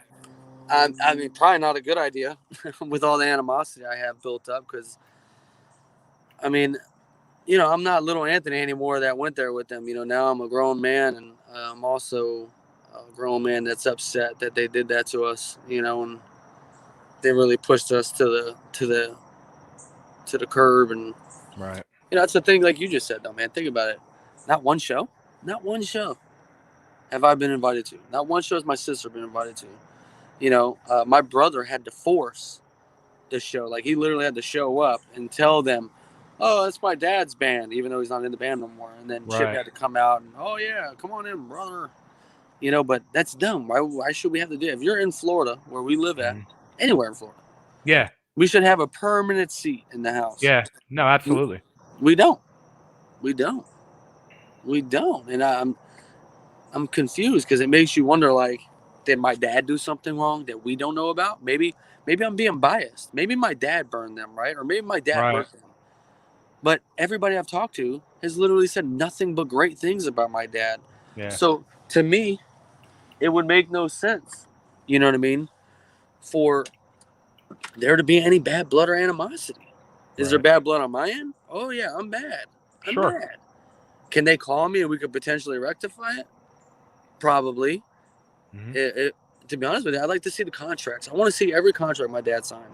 I mean, probably not a good idea with all the animosity I have built up because, I mean, I'm not little Anthony anymore that went there with them. Now I'm a grown man, and I'm also a grown man that's upset that they did that to us, and they really pushed us to the curb. And, Right. that's the thing, like you just said, though, man. Think about it. Not one show have I been invited to. Not one show has my sister been invited to. My brother had to force the show. Like, he literally had to show up and tell them, oh, that's my dad's band, even though he's not in the band no more. And then Chip had to come out and, oh, yeah, come on in, brother. But that's dumb. Why should we have to do it? If you're in Florida, where we live at, anywhere in Florida, we should have a permanent seat in the house. Yeah, no, absolutely. We don't. And I'm confused because it makes you wonder, like, did my dad do something wrong that we don't know about? Maybe I'm being biased. Maybe my dad burned them, right? Or maybe my dad hurt them. But everybody I've talked to has literally said nothing but great things about my dad. Yeah. So to me, it would make no sense, you know what I mean, for there to be any bad blood or animosity. Is there bad blood on my end? Oh, yeah, I'm bad. I'm mad. Can they call me and we could potentially rectify it? Probably. To be honest with you, I'd like to see the contracts. I want to see every contract my dad signed.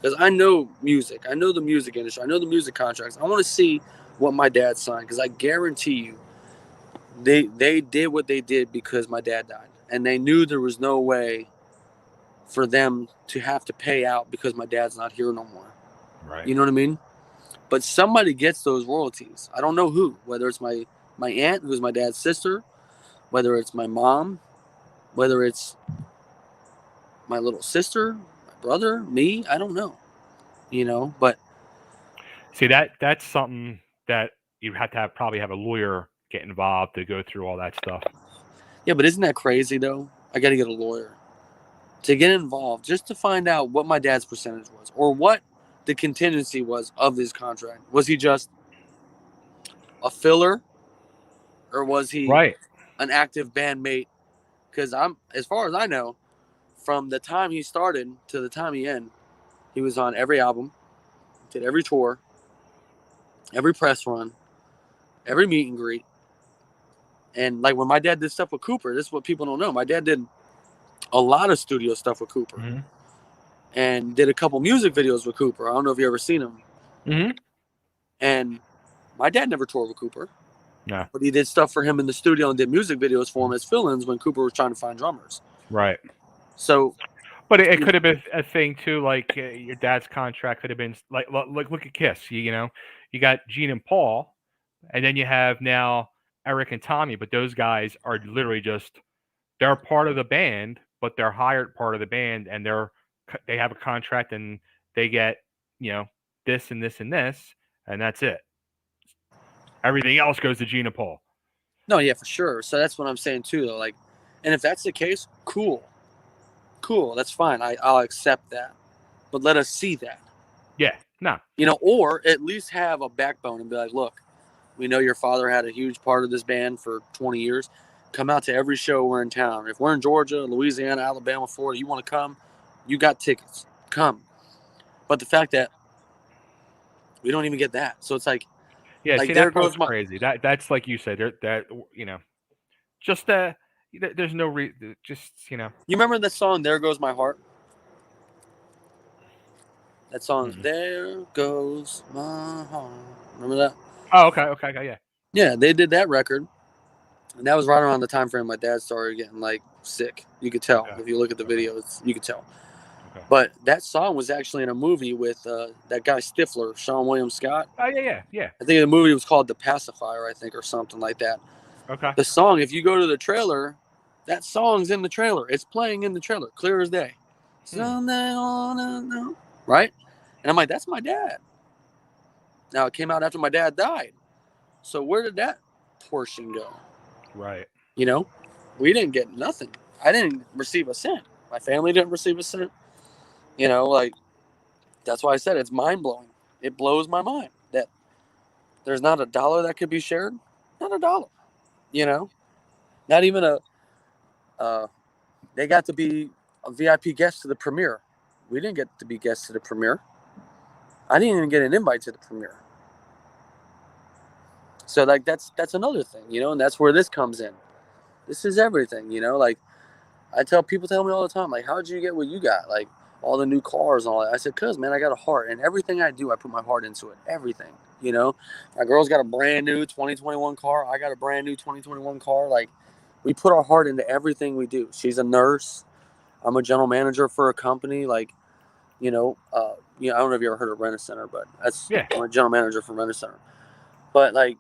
Because I know music. I know the music industry. I know the music contracts. I want to see what my dad signed. Because I guarantee you, they did what they did because my dad died. And they knew there was no way for them to have to pay out because my dad's not here no more. Right. You know what I mean? But somebody gets those royalties. I don't know who. Whether it's my aunt, who's my dad's sister, whether it's my mom, whether it's my little sister, my brother, me, I don't know. But see, that's something that you have to probably have a lawyer get involved to go through all that stuff. Yeah, but isn't that crazy though? I got to get a lawyer to get involved just to find out what my dad's percentage was or what the contingency was of this contract. Was he just a filler, or was he an active bandmate? Because as far as I know, from the time he started to the time he ended, he was on every album, did every tour, every press run, every meet and greet. And like when my dad did stuff with Cooper, this is what people don't know. My dad did a lot of studio stuff with Cooper and did a couple music videos with Cooper. I don't know if you ever seen him. And my dad never toured with Cooper. Yeah. But he did stuff for him in the studio and did music videos for him as fill-ins when Cooper was trying to find drummers. Right. So, but it could have been a thing too, like your dad's contract could have been like look at Kiss. You got Gene and Paul, and then you have now Eric and Tommy. But those guys are literally they're part of the band, but they're hired part of the band, and they have a contract and they get this and this and this, and that's it. Everything else goes to Gene and Paul. No, yeah, for sure. So that's what I'm saying too, though. Like, and if that's the case, cool, that's fine. I'll accept that, but let us see that. Yeah, no. Or at least have a backbone and be like, look, we know your father had a huge part of this band for 20 years. Come out to every show we're in town. If we're in Georgia, Louisiana, Alabama, Florida, you want to come, you got tickets. Come. But the fact that we don't even get that, so it's like, yeah, see, that goes crazy. That's like you said. Just there's no just You remember that song "There Goes My Heart"? That song, "There Goes My Heart." Remember that? Oh, okay, yeah. Yeah, they did that record, and that was right around the time frame my dad started getting like sick. You could tell if you look at the videos. You could tell. Okay. But that song was actually in a movie with that guy Stifler, Sean William Scott. Oh, yeah. I think the movie was called The Pacifier, I think, or something like that. Okay. The song, if you go to the trailer, that song's in the trailer. It's playing in the trailer, clear as day. Someday on, right? And I'm like, that's my dad. Now, it came out after my dad died. So where did that portion go? Right. We didn't get nothing. I didn't receive a cent. My family didn't receive a cent. Like, that's why I said it's mind-blowing. It blows my mind that there's not a dollar that could be shared. Not a dollar. Not even they got to be a VIP guest to the premiere. We didn't get to be guests to the premiere. I didn't even get an invite to the premiere. So, like, that's another thing, and that's where this comes in. This is everything, like, people tell me all the time, like, how'd you get what you got? Like, all the new cars and all that. I said, cause man, I got a heart, and everything I do, I put my heart into it. Everything, My girl's got a brand new 2021 car. I got a brand new 2021 car. Like, we put our heart into everything we do. She's a nurse. I'm a general manager for a company like, I don't know if you ever heard of Rent Center, but I'm a general manager for Rent Center. But like,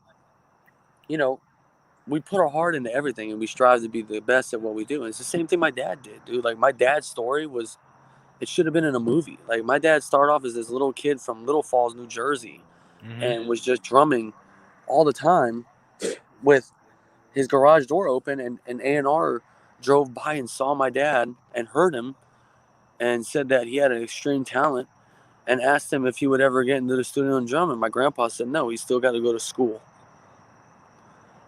we put our heart into everything and we strive to be the best at what we do. And it's the same thing my dad did, dude. Like my dad's story it should have been in a movie. Like my dad started off as this little kid from Little Falls, New Jersey, and was just drumming all the time with his garage door open, and A&R drove by and saw my dad and heard him and said that he had an extreme talent and asked him if he would ever get into the studio and drum. And my grandpa said, no, he's still got to go to school.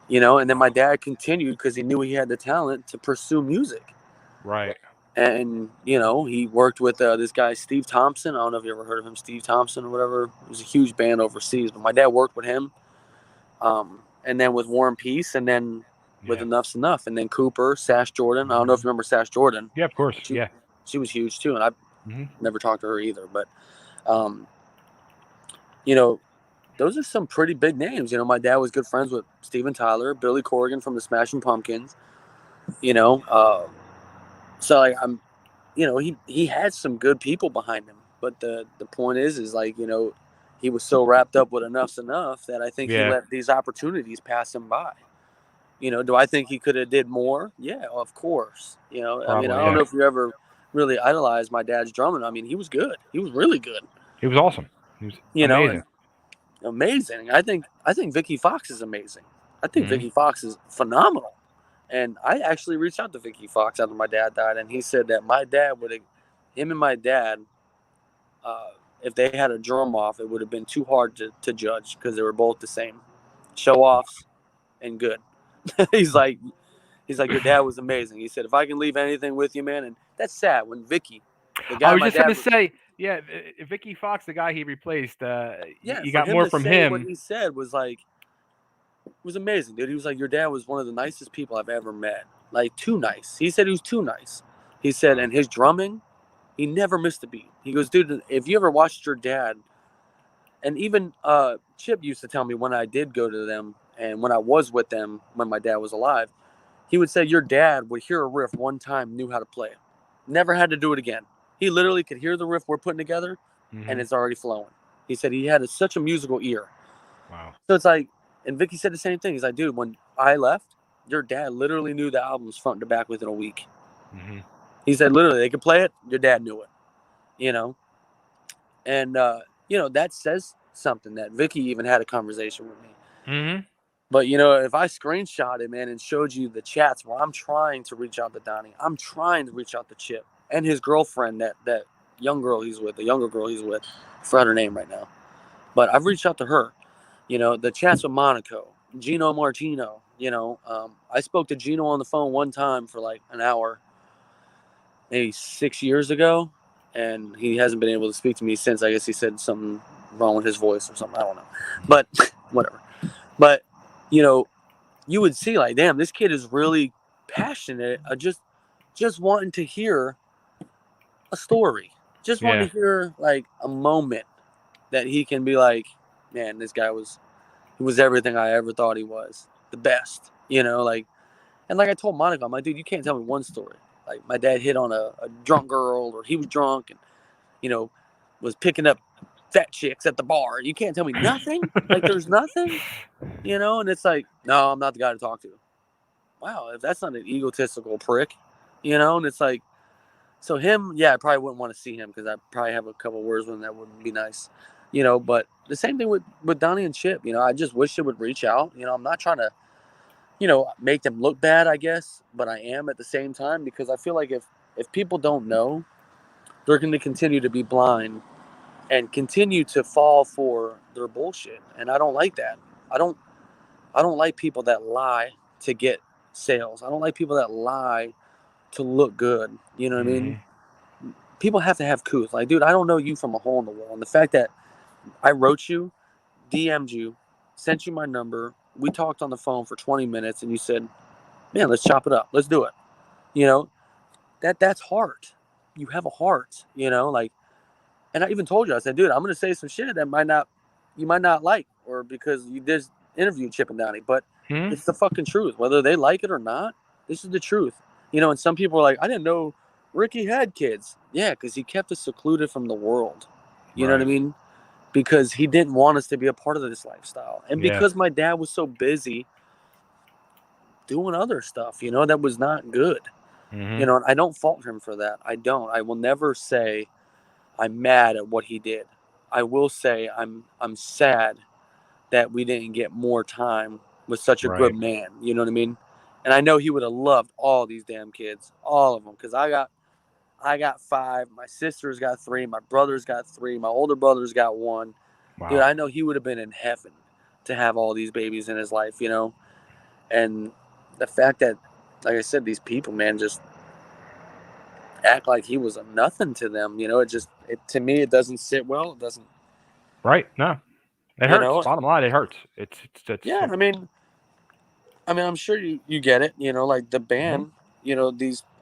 And then my dad continued because he knew he had the talent to pursue music. Right. And, he worked with this guy, Steve Thompson. I don't know if you ever heard of him, Steve Thompson or whatever. It was a huge band overseas. But my dad worked with him. And then with War and Peace, and then with Enuff Z'Nuff, and then Cooper, Sash Jordan. I don't know if you remember Sash Jordan. Yeah, of course. She was huge too, and I never talked to her either. But, those are some pretty big names. My dad was good friends with Steven Tyler, Billy Corgan from the Smashing Pumpkins. So like he had some good people behind him. But the point is like he was so wrapped up with Enuff Z'Nuff that I think he let these opportunities pass him by. Do I think he could have did more? Yeah, of course. Probably, I don't know if you ever really idolized my dad's drumming. I mean, he was good. He was really good. He was awesome. He was amazing. Amazing. I think Vicky Fox is amazing. I think Vicky Fox is phenomenal. And I actually reached out to Vicky Fox after my dad died, and he said that him and my dad, if they had a drum off, it would have been too hard to judge because they were both the same, show offs and good. He's like, your dad was amazing. He said, if I can leave anything with you, man, and that's sad when Vicky, the guy I was just going to say, Vicky Fox, the guy he replaced, you got more from him. What he said was like, was amazing, dude. He was like, your dad was one of the nicest people I've ever met. Like, too nice. He said he was too nice. He said, and his drumming, he never missed a beat. He goes, dude, if you ever watched your dad, and even Chip used to tell me when I did go to them and when I was with them when my dad was alive, he would say your dad would hear a riff one time, knew how to play it. Never had to do it again. He literally could hear the riff we're putting together, and it's already flowing. He said he had such a musical ear. Wow. So it's like, and Vicky said the same thing. He's like, dude, when I left, your dad literally knew the albums front to back within a week. He said, literally, they could play it. Your dad knew it, And, that says something that Vicky even had a conversation with me. But, if I screenshot it, man, and showed you the chats where I'm trying to reach out to Donnie, I'm trying to reach out to Chip and his girlfriend, that young girl he's with, the younger girl he's with, I forgot her name right now. But I've reached out to her. The chats with Monaco, Gino Martino, I spoke to Gino on the phone one time for like an hour, maybe 6 years ago, and he hasn't been able to speak to me since. I guess he said something wrong with his voice or something. I don't know. But whatever. But, you would see like, damn, this kid is really passionate. Just wanting to hear a story. Just wanting to hear like a moment that he can be like, man, this guy was everything I ever thought he was. The best, like, and like I told Monica, I'm like, dude, you can't tell me one story. Like my dad hit on a drunk girl, or he was drunk and, was picking up fat chicks at the bar. You can't tell me nothing. Like there's nothing, and it's like, no, I'm not the guy to talk to. Wow. If that's not an egotistical prick, and it's like, so him, I probably wouldn't want to see him because I probably have a couple words with him that wouldn't be nice. But the same thing with Donnie and Chip, I just wish they would reach out. I'm not trying to, make them look bad, I guess, but I am at the same time, because I feel like if people don't know, they're going to continue to be blind and continue to fall for their bullshit. And I don't like that. I don't like people that lie to get sales. I don't like people that lie to look good. You know what I mean? People have to have couth. Like, dude, I don't know you from a hole in the wall. And the fact that I wrote you, DM'd you, sent you my number, we talked on the phone for 20 minutes, and you said, man, let's chop it up. Let's do it. That's heart. You have a heart, like, and I even told you, I said, dude, I'm going to say some shit that you might not like, or because you did interview Chip and Donnie, but it's the fucking truth. Whether they like it or not, this is the truth. And some people are like, I didn't know Ricky had kids. Yeah, because he kept us secluded from the world. You know what I Right. mean? Because he didn't want us to be a part of this lifestyle. And Yeah. because my dad was so busy doing other stuff, that was not good. Mm-hmm. And I don't fault him for that. I don't. I will never say I'm mad at what he did. I will say I'm sad that we didn't get more time with such a good Right. man. You know what I mean? And I know he would have loved all these damn kids, all of them, because I got 5. My sister's got 3. My brother's got 3. My older brother's got 1. Dude, Wow. I know he would have been in heaven to have all these babies in his life. And the fact that, like I said, these people, man, just act like he was a nothing to them. To me, it doesn't sit well. It doesn't. Right. No. It You hurts. know. Bottom line, it hurts. It's Yeah, I mean, I'm sure you get it. Like the band.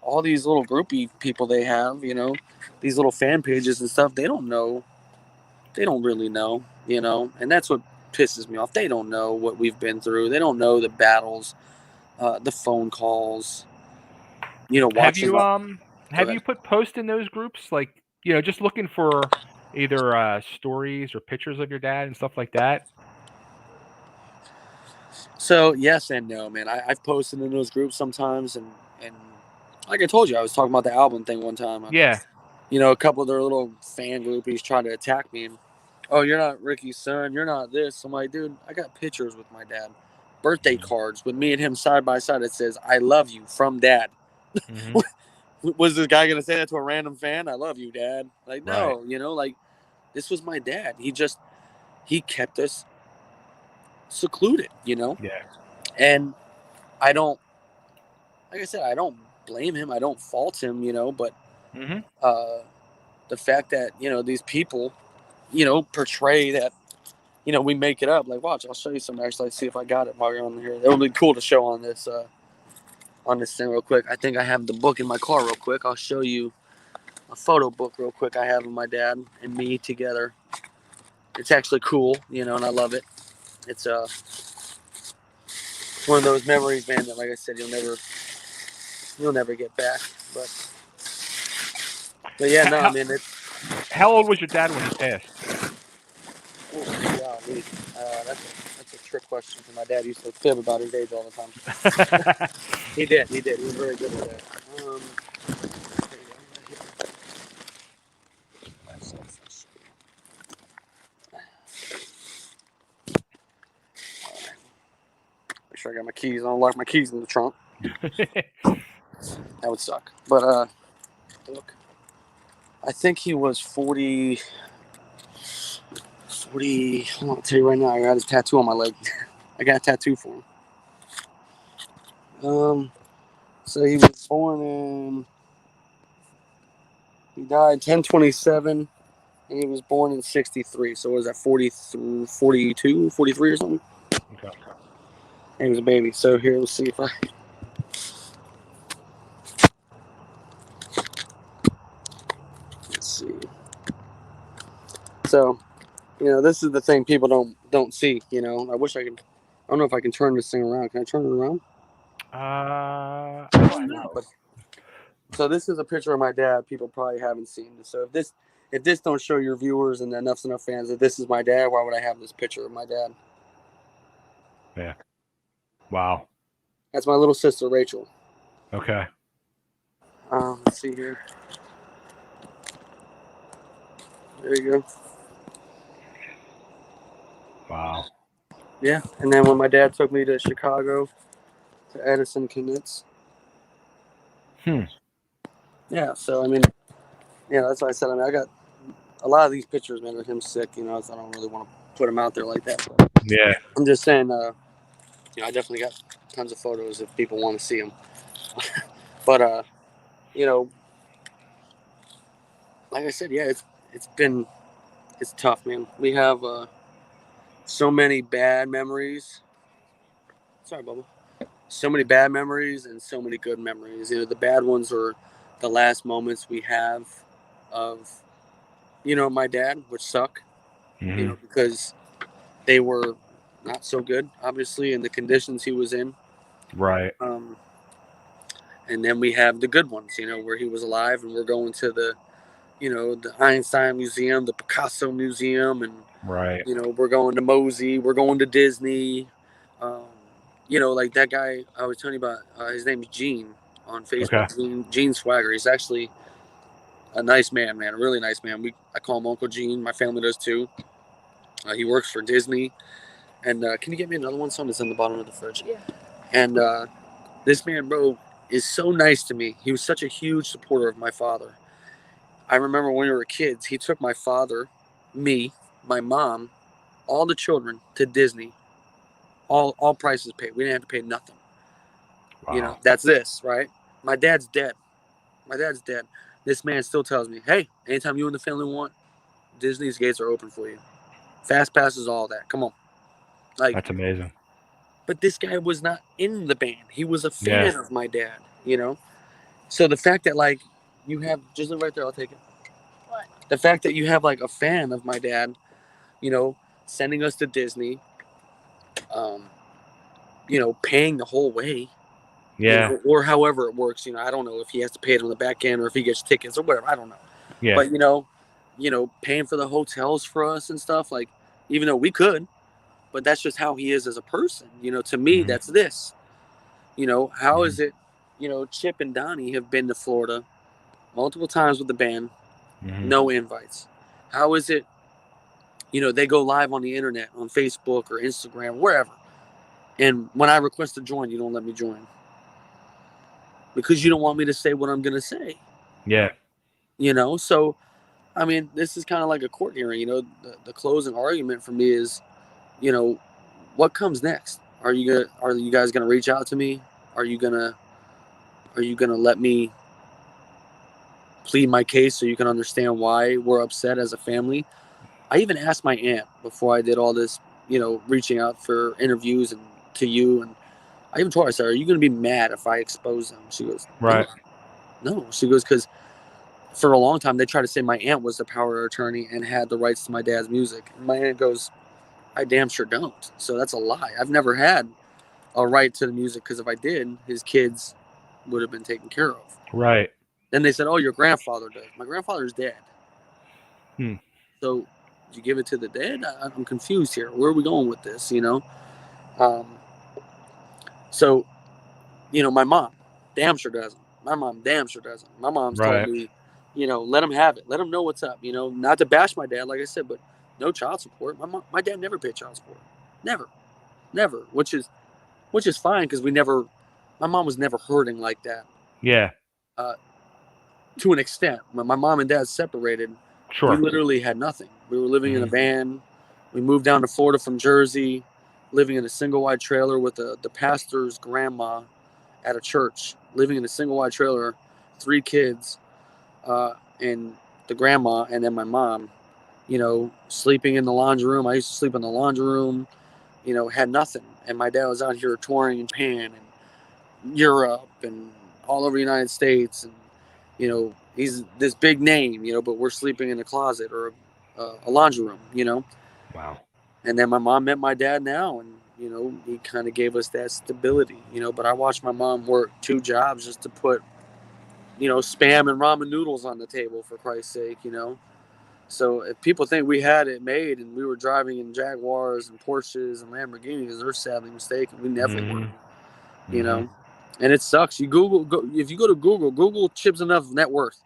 All these little groupie people they have. These little fan pages and stuff. They don't know. They don't really know. And that's what pisses me off. They don't know what we've been through. They don't know the battles, the phone calls. have Watching. you put posts in those groups, like, just looking for either stories or pictures of your dad and stuff like that? So yes and no, man. I've posted in those groups sometimes, and like I told you, I was talking about the album thing one time. Yeah. A couple of their little fan groupies tried to attack me. And, oh, you're not Ricky's son. You're not this. I'm like, dude, I got pictures with my dad, birthday cards with me and him side by side. It says, "I love you" from Dad. Mm-hmm. Was this guy gonna say that to a random fan? I love you, Dad. Like, no, Right. like this was my dad. He kept us secluded, Yeah. and I don't, like I said, I don't blame him. I don't fault him, but Mm-hmm. the fact that these people, portray that, we make it up. Like, watch, I'll show you some. Actually, see if I got it while you're on here. It would be cool to show on this thing real quick. I think I have the book in my car real quick. I'll show you a photo book real quick I have of my dad and me together. It's actually cool, and I love it. It's one of those memories, man, that, like I said, you'll never get back. But yeah, no, I mean, it's. How old was your dad when he passed? Oh, golly. That's a trick question. My dad used to fib about his age all the time. He did. He was very good at that. Make sure I got my keys. I don't lock my keys in the trunk. That would suck. But look, I think he was 40. I'll tell you right now, I got his tattoo on my leg. I got a tattoo for him. So he was born in. He died 10/27, and he was born in 63. So what was that, 42, 43 or something? Okay. And he was a baby. So here, let's see if I. Let's see. So, this is the thing people don't see. I wish I could. I don't know if I can turn this thing around. Can I turn it around? I don't know. But so this is a picture of my dad. People probably haven't seen this. So if this don't show your viewers and Enuff Z'Nuff fans that this is my dad, why would I have this picture of my dad? Yeah. Wow. That's my little sister Rachel. Okay. Let's see here. There you go. Wow. Yeah, and then when my dad took me to Chicago, to Edison Knits. Yeah, so I mean, that's why I said. I mean, I got a lot of these pictures, man, of him sick. So I don't really want to put him out there like that. But Yeah. I'm just saying. I definitely got tons of photos if people want to see them. But like I said, yeah, it's tough, man. We have so many bad memories. Sorry, Bubba. So many bad memories and so many good memories. The bad ones are the last moments we have of, my dad, which suck, because they were not so good, obviously, in the conditions he was in. Right. And then we have the good ones, you know, where he was alive, and we're going to the, you know, the Einstein Museum, the Picasso Museum, and Right. you know, we're going to Mosey, we're going to Disney. Um, you know, like that guy I was telling you about, his name is Gene on Facebook. Okay. Gene Swagger. He's actually a nice man, a really nice man. I call him Uncle Gene. My family does too. He works for Disney. And can you get me another one? Son, that's in the bottom of the fridge. Yeah. And this man, bro, is so nice to me. He was such a huge supporter of my father. I remember when we were kids, he took my father, me, my mom, all the children to Disney. All prices paid. We didn't have to pay nothing. Wow. You know, that's this, right? My dad's dead. This man still tells me, hey, anytime you and the family want, Disney's gates are open for you. Fast passes, all that. Come on. Like, that's amazing. But this guy was not in the band. He was a fan Yeah. of my dad, you know? So the fact that, like, you have, just look right there, I'll take it. What? The fact that you have, like, a fan of my dad, you know, sending us to Disney, you know, paying the whole way. Yeah. You know, or however it works, you know, I don't know if he has to pay it on the back end or if he gets tickets or whatever. I don't know. Yeah. But, you know, paying for the hotels for us and stuff, like, even though we could, but that's just how he is as a person. You know, to me, that's this. You know, how is it, you know, Chip and Donnie have been to Florida multiple times with the band, no invites. How is it, you know, they go live on the internet, on Facebook or Instagram, wherever. And when I request to join, you don't let me join. Because you don't want me to say what I'm going to say. Yeah. You know, so, I mean, this is kind of like a court hearing. You know, the closing argument for me is, you know, what comes next? Are you guys gonna reach out to me? Are you gonna let me plead my case so you can understand why we're upset as a family? I even asked my aunt before I did all this, you know, reaching out for interviews and to you, and I even told her, I said, "Are you gonna be mad if I expose them?" She goes, Right. No. She goes, because for a long time they tried to say my aunt was the power of attorney and had the rights to my dad's music, and my aunt goes, I damn sure don't. So that's a lie. I've never had a right to the music, because if I did, his kids would have been taken care of. Right. Then they said, oh, your grandfather does. My grandfather's dead. So you give it to the dead? I'm confused here. Where are we going with this, you know? So, you know, my mom damn sure doesn't. My mom damn sure doesn't. My mom's told me, you know, let him have it. Let him know what's up, you know, not to bash my dad, like I said, but no child support. My dad never paid child support. Never, which is fine, because my mom was never hurting like that. Yeah. To an extent. When my mom and dad separated, Sure. we literally had nothing. We were living in a van. We moved down to Florida from Jersey, living in a single wide trailer with the pastor's grandma at a church, living in a single wide trailer, 3 kids, and the grandma, and then my mom, you know, sleeping in the laundry room. I used to sleep in the laundry room, you know, had nothing. And my dad was out here touring in Japan and Europe and all over the United States. And, you know, he's this big name, you know, but we're sleeping in a closet or a laundry room, you know. Wow. And then my mom met my dad now, and, you know, he kind of gave us that stability, you know. But I watched my mom work 2 jobs just to put, you know, Spam and ramen noodles on the table, for Christ's sake, you know. So if people think we had it made and we were driving in Jaguars and Porsches and Lamborghinis, they're sadly mistaken. We never were, you know. And it sucks. You if you go to Google Chip Z'Nuff net worth.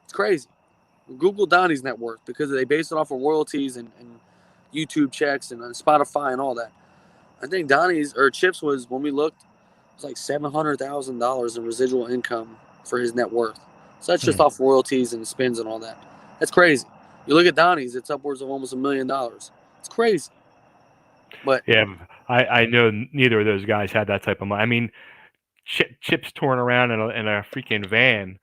It's crazy. Google Donnie's net worth, because they base it off of royalties and YouTube checks and Spotify and all that. I think Donnie's or Chip's was, when we looked, it was like $700,000 in residual income for his net worth. So that's just off royalties and spins and all that. That's crazy. You look at Donnie's, it's upwards of almost $1 million. It's crazy. But yeah, I know neither of those guys had that type of money. I mean, Chip's touring around in a freaking van.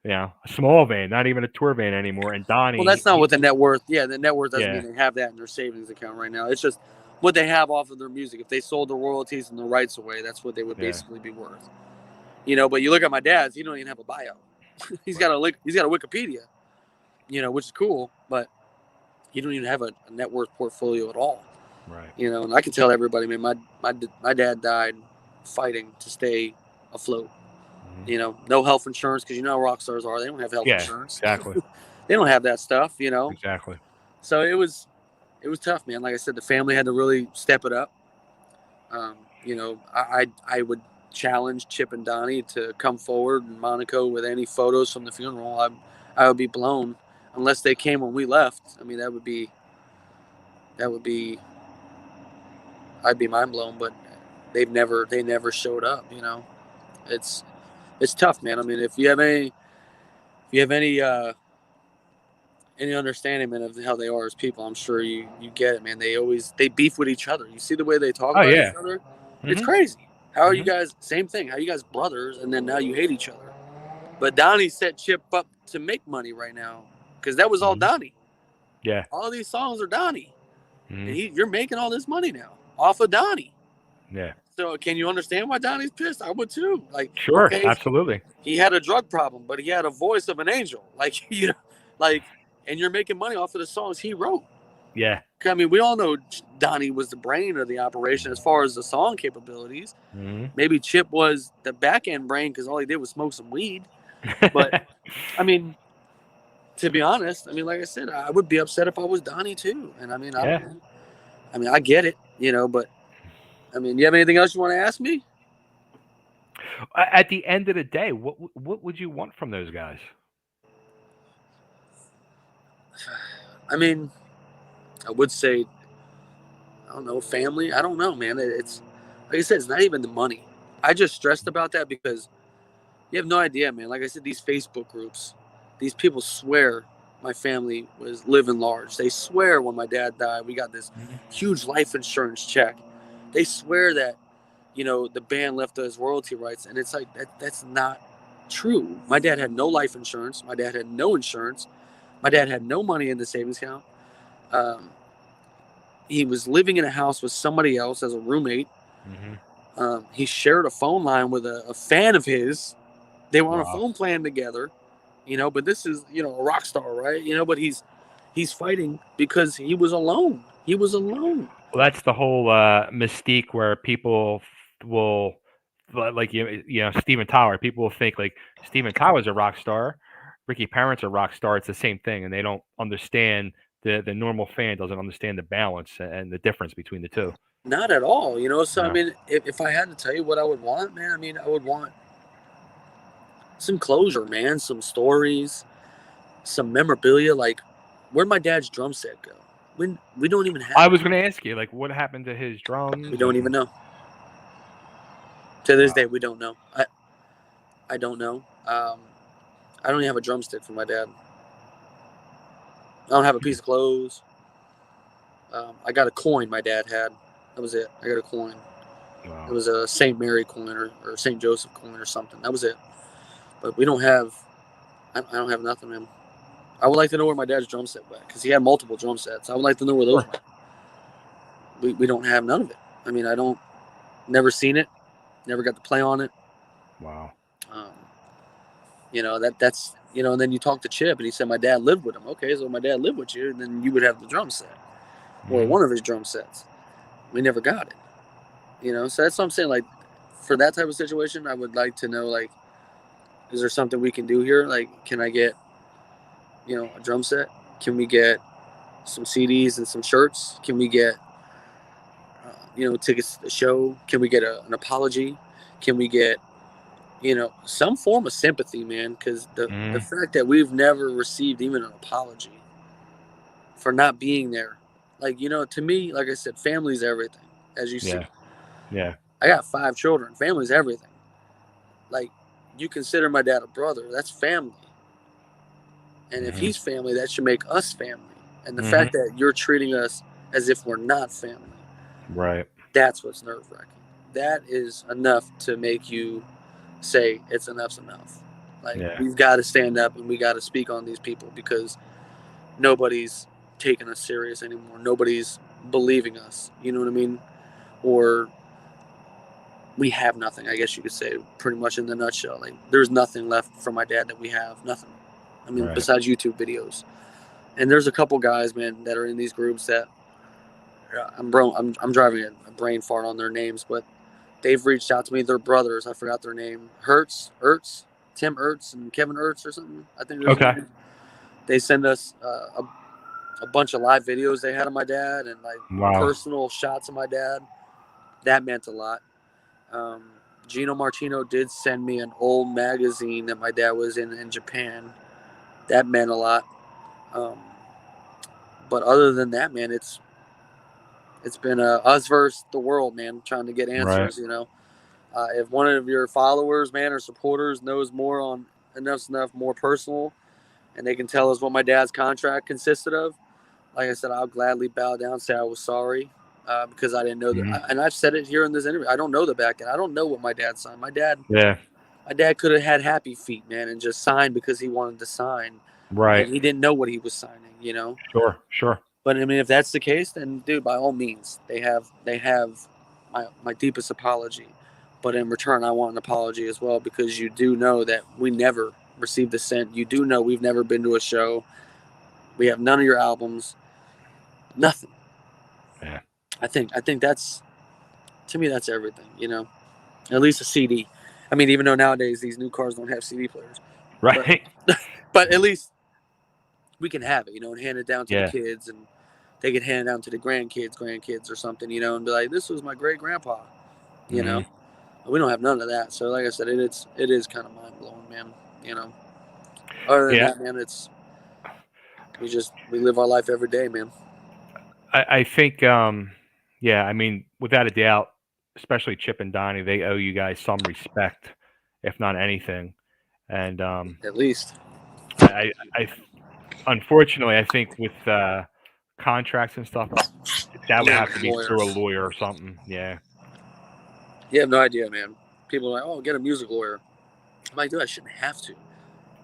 Yeah, a small van, not even a tour van anymore. And Donnie. Well, that's not what the net worth. Yeah, the net worth doesn't Yeah. mean they have that in their savings account right now. It's just what they have off of their music. If they sold the royalties and the rights away, that's what they would basically be worth. You know, but you look at my dad's, he don't even have a bio. He's got a Wikipedia, you know, which is cool, but he don't even have a net worth portfolio at all. Right. You know, and I can tell everybody, man, my dad died fighting to stay afloat. No health insurance, because how rock stars are. They don't have health insurance. Exactly. They don't have that stuff, Exactly. So it was tough, man. Like I said, the family had to really step it up. I would challenge Chip and Donnie to come forward in Monaco with any photos from the funeral. I would be blown unless they came when we left. I mean, that would be I'd be mind blown, but they never showed up. It's tough, man. I mean, if you have any understanding, man, of how they are as people, I'm sure you get it, man. They beef with each other. You see the way they talk about each other? It's crazy. How are you guys, same thing, how are you guys brothers, and then now you hate each other? But Donnie set Chip up to make money right now, because that was all Donnie. Yeah. All these songs are Donnie. And you're making all this money now off of Donnie. Yeah. So can you understand why Donnie's pissed? I would too. Like, sure, absolutely. He had a drug problem, but he had a voice of an angel. And you're making money off of the songs he wrote. Yeah. I mean, we all know Donnie was the brain of the operation as far as the song capabilities. Maybe Chip was the back end brain because all he did was smoke some weed. But I mean, to be honest, I mean, like I said, I would be upset if I was Donnie too. And I mean, I get it, but I mean, you have anything else you want to ask me? At the end of the day, what would you want from those guys? I mean, I would say, I don't know, family. I don't know, man. It's like I said, it's not even the money. I just stressed about that because you have no idea, man. Like I said, these Facebook groups, these people swear my family was living large. They swear when my dad died, we got this huge life insurance check. They swear that, the band left us royalty rights. And it's like, that's not true. My dad had no life insurance. My dad had no insurance. My dad had no money in the savings account. He was living in a house with somebody else as a roommate. He shared a phone line with a fan of his. They were on a phone plan together, but this is, a rock star, right? But he's fighting because he was alone. He was alone. Well, that's the whole mystique where people will, like, Steven Tyler, people will think like Steven Tyler's a rock star, Ricky Parent's a rock star. It's the same thing. And they don't understand, the normal fan doesn't understand the balance and the difference between the two. Not at all, So, I mean, if I had to tell you what I would want, man, I mean, I would want some closure, man, some stories, some memorabilia. Like, where'd my dad's drum set go? We don't even have. I was going to ask you, like, what happened to his drums? We don't even know. To this day, we don't know. I don't know. I don't even have a drumstick for my dad. I don't have a piece of clothes. I got a coin my dad had. That was it. I got a coin. Wow. It was a St. Mary coin or St. Joseph coin or something. That was it. But we don't have. I don't have nothing, man. I would like to know where my dad's drum set went because he had multiple drum sets. I would like to know where those were. We don't have none of it. I mean, never seen it, never got to play on it. Wow. That's and then you talk to Chip and he said my dad lived with him. Okay, so my dad lived with you, and then you would have the drum set or one of his drum sets. We never got it. So that's what I'm saying. Like, for that type of situation, I would like to know, like, is there something we can do here? Like, can I get a drum set? Can we get some CDs and some shirts? Can we get tickets to the show? Can we get an apology? Can we get some form of sympathy, man? Because the fact that we've never received even an apology for not being there, like, to me, like I said, family's everything, as you see. Yeah. I got 5 children. Family's everything. Like, you consider my dad a brother, that's family. And if he's family, that should make us family. And the fact that you're treating us as if we're not family, right? That's what's nerve-wracking. That is enough to make you say enough's enough. Like, we've got to stand up and we got to speak on these people because nobody's taking us serious anymore. Nobody's believing us. You know what I mean? Or we have nothing, I guess you could say, pretty much in the nutshell. Like, there's nothing left from my dad that we have. Nothing. I mean, besides YouTube videos. And there's a couple guys, man, that are in these groups that I'm driving a brain fart on their names, but they've reached out to me. They're brothers. I forgot their name. Tim Ertz and Kevin Ertz or something. I think there's Okay. name. They send us a bunch of live videos they had of my dad and like Wow. personal shots of my dad. That meant a lot. Gino Martino did send me an old magazine that my dad was in Japan. That meant a lot. But other than that, man, it's been us versus the world, man, trying to get answers, Right. If one of your followers, man, or supporters knows more on Enuff Z'Nuff, more personal, and they can tell us what my dad's contract consisted of, like I said, I'll gladly bow down, say I was sorry, because I didn't know that. And I've said it here in this interview. I don't know the back end. I don't know what my dad signed. My dad could have had happy feet, man, and just signed because he wanted to sign. Right. And he didn't know what he was signing, Sure. But I mean, if that's the case, then dude, by all means, they have my deepest apology. But in return, I want an apology as well, because you do know that we never received a cent. You do know we've never been to a show. We have none of your albums. Nothing. Yeah. I think that's, to me, that's everything. At least a CD. I mean, even though nowadays these new cars don't have CD players, Right. but at least we can have it, and hand it down to Yeah. the kids, and they can hand it down to the grandkids or something, and be like, this was my great grandpa, We don't have none of that. So like I said, it is kind of mind blowing, man. Other than that, man, we live our life every day, man. I think, I mean, without a doubt, especially Chip and Donnie, they owe you guys some respect, if not anything. And at least, I unfortunately, I think with contracts and stuff, that would have to be through a lawyer or something. Yeah. You have no idea, man. People are like, oh, get a music lawyer. I'm like, dude, I shouldn't have to.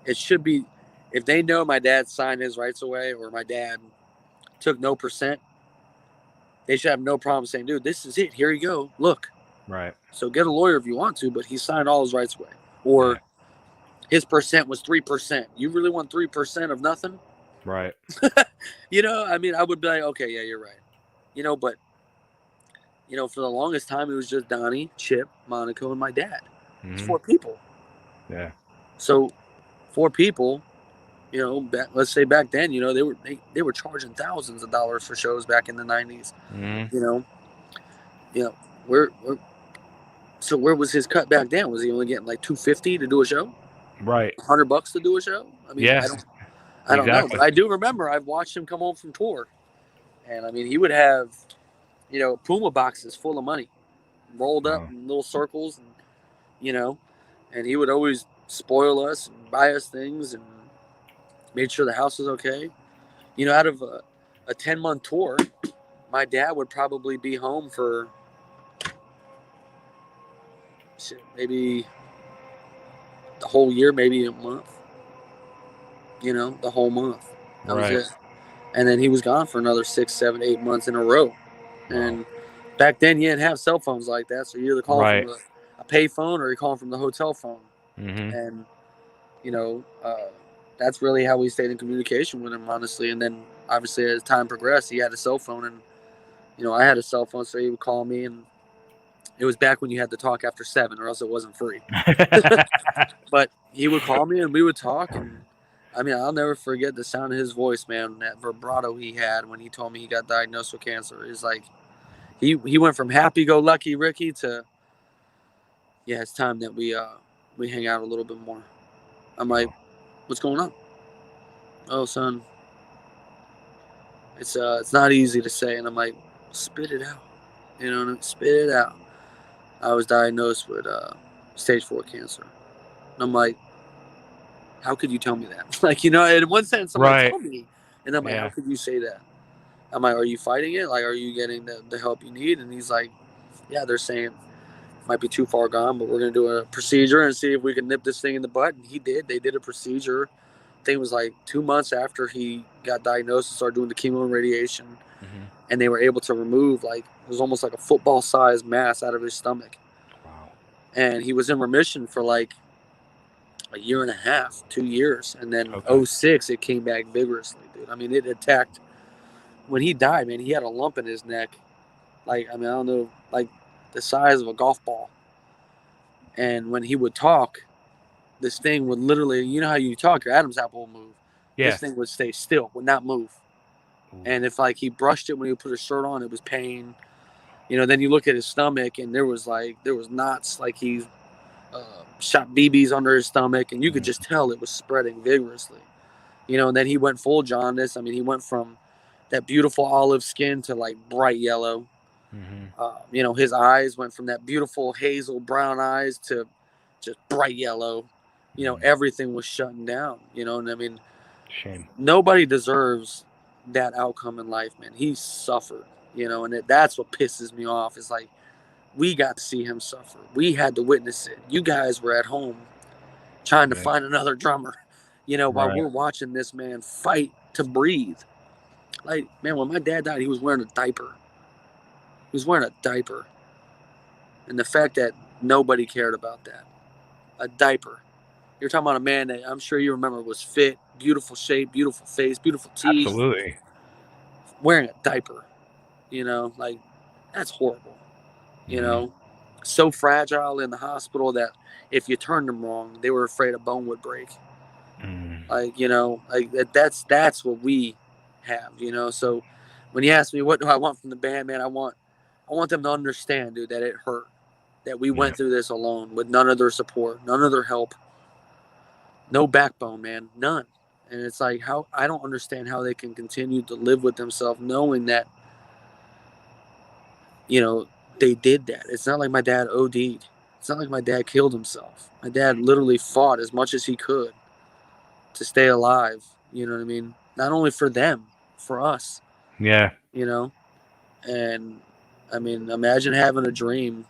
It should be, if they know my dad signed his rights away or my dad took no %, they should have no problem saying, dude, this is it. Here you go. Look. Right. So get a lawyer if you want to, but he signed all his rights away. Or his % was 3%. You really want 3% of nothing? Right. I mean, I would be like, okay, yeah, you're right. But, for the longest time, it was just Donnie, Chip, Monaco, and my dad. It's 4 people. Yeah. So 4 people, let's say back then, they were charging thousands of dollars for shows back in the 90s. So where was his cut back then? Was he only getting like $250 to do a show? Right. $100 to do a show? I mean, I don't know. But I do remember I've watched him come home from tour, and I mean, he would have, Puma boxes full of money, rolled up in little circles, and he would always spoil us and buy us things and made sure the house was okay. Out of a 10-month tour, my dad would probably be home for maybe the whole year, maybe a month. The whole month. That was it. And then he was gone for another 6, 7, 8 months in a row. Wow. And back then, you didn't have cell phones like that, so you either call from a pay phone or you call from the hotel phone. And that's really how we stayed in communication with him, honestly. And then obviously, as time progressed, he had a cell phone, and I had a cell phone, so he would call me, and it was back when you had to talk after 7, or else it wasn't free. But he would call me, and we would talk, and I mean, I'll never forget the sound of his voice, man. That vibrato he had when he told me he got diagnosed with cancer. It's like he went from happy-go-lucky Ricky to, it's time that we hang out a little bit more. I'm like, what's going on? Oh, son, it's not easy to say. And I'm like, spit it out. Spit it out. I was diagnosed with stage 4 cancer. And I'm like, how could you tell me that? Like, in one sense, somebody told me. And I'm like, how could you say that? I'm like, are you fighting it? Like, are you getting the help you need? And he's like, yeah, they're saying it might be too far gone, but we're going to do a procedure and see if we can nip this thing in the bud. And he did. They did a procedure. I think it was like 2 months after he got diagnosed and started doing the chemo and radiation. And they were able to remove, like, it was almost like a football-sized mass out of his stomach. Wow. And he was in remission for like a year and a half, 2 years. And then 06, it came back vigorously, dude. I mean, it attacked. When he died, man, he had a lump in his neck. Like, I mean, I don't know. Like, the size of a golf ball. And when he would talk, this thing would literally, you know how you talk, your Adam's apple will move. Yeah. This thing would stay still, would not move. Ooh. And if like he brushed it when he would put his shirt on, it was pain. You know, then you look at his stomach and there was knots, like he shot BBs under his stomach, and you could just tell it was spreading vigorously. You know, and then he went full jaundice. I mean, he went from that beautiful olive skin to like bright yellow. You know, his eyes went from that beautiful hazel brown eyes to just bright yellow. You know, everything was shutting down, you know, and I mean, shame. Nobody deserves that outcome in life, man. He suffered, you know, and that's what pisses me off. Is like, we got to see him suffer. We had to witness it. You guys were at home trying to find another drummer, you know, while we're watching this man fight to breathe. Like, man, when my dad died, he was wearing a diaper. He was wearing a diaper. And the fact that nobody cared about that. A diaper. You're talking about a man that I'm sure you remember was fit, beautiful shape, beautiful face, beautiful teeth. Absolutely. Wearing a diaper. You know, like, that's horrible. You know, so fragile in the hospital that if you turned them wrong, they were afraid a bone would break. Like, you know, like that's what we have, you know. So when you ask me what do I want from the band, man, I want them to understand, dude, that it hurt, that we went through this alone with none of their support, none of their help, no backbone, man, none. And it's like, how I don't understand how they can continue to live with themselves knowing that, you know, they did that. It's not like my dad OD'd. It's not like my dad killed himself. My dad literally fought as much as he could to stay alive. You know what I mean? Not only for them, for us. Yeah. You know? And, I mean, imagine having a dream.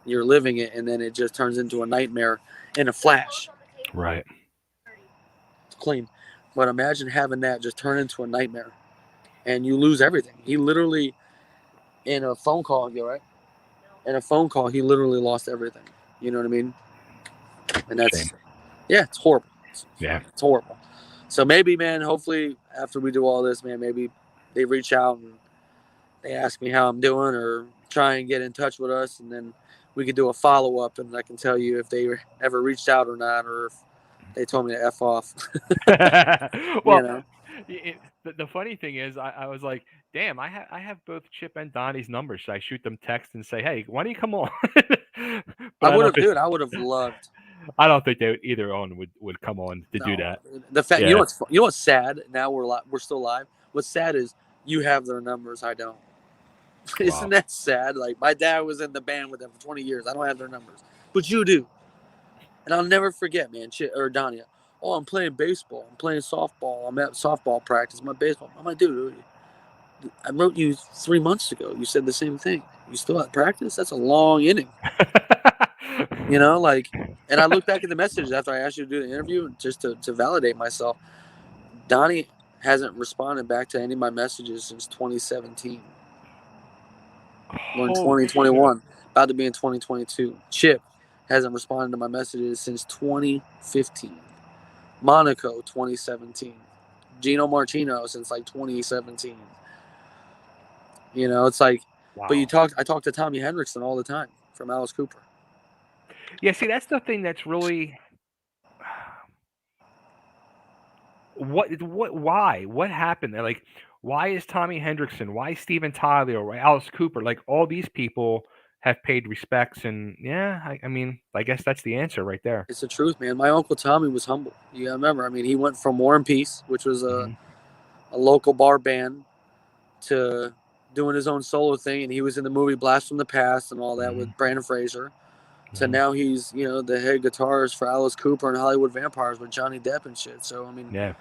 You're living it, and then it just turns into a nightmare in a flash. Right. It's clean. But imagine having that just turn into a nightmare, and you lose everything. He literally, in a phone call, he literally lost everything. You know what I mean? And that's, it's horrible. It's horrible. So maybe, man, hopefully after we do all this, man, maybe they reach out and they ask me how I'm doing or try and get in touch with us, and then we could do a follow-up, and I can tell you if they ever reached out or not, or if they told me to F off. Well, you know? The funny thing is, I was like, damn, I have both Chip and Donnie's numbers. Should I shoot them text and say, hey, why don't you come on? I would have loved. I don't think either one would come on to do that. The fact, you know what's sad? Now we're still live. What's sad is you have their numbers. I don't. Wow. Isn't that sad? Like, my dad was in the band with them for 20 years. I don't have their numbers, but you do. And I'll never forget, man. Or Donnie. Oh, I'm playing baseball. I'm playing softball. I'm at softball practice. My baseball. I'm like, dude, I wrote you 3 months ago. You said the same thing. You still at practice? That's a long inning. You know, like, and I look back at the messages after I asked you to do the interview just to validate myself. Donnie hasn't responded back to any of my messages since 2017. We're in 2021, about to be in 2022. Chip hasn't responded to my messages since 2015. Monaco, 2017. Gino Martino since like 2017. You know, it's like, wow. But I talk to Tommy Hendrickson all the time from Alice Cooper. Yeah, see, that's the thing that's really what happened there? Like, why is Tommy Hendrickson? Why Steven Tyler? Why Alice Cooper? Like, all these people have paid respects, and I mean, I guess that's the answer right there. It's the truth, man. My Uncle Tommy was humble. You gotta remember, I mean, he went from War and Peace, which was a local bar band, to doing his own solo thing, and he was in the movie Blast from the Past and all that with Brandon Fraser. So now he's, you know, the head guitarist for Alice Cooper and Hollywood Vampires with Johnny Depp and shit. So, I mean,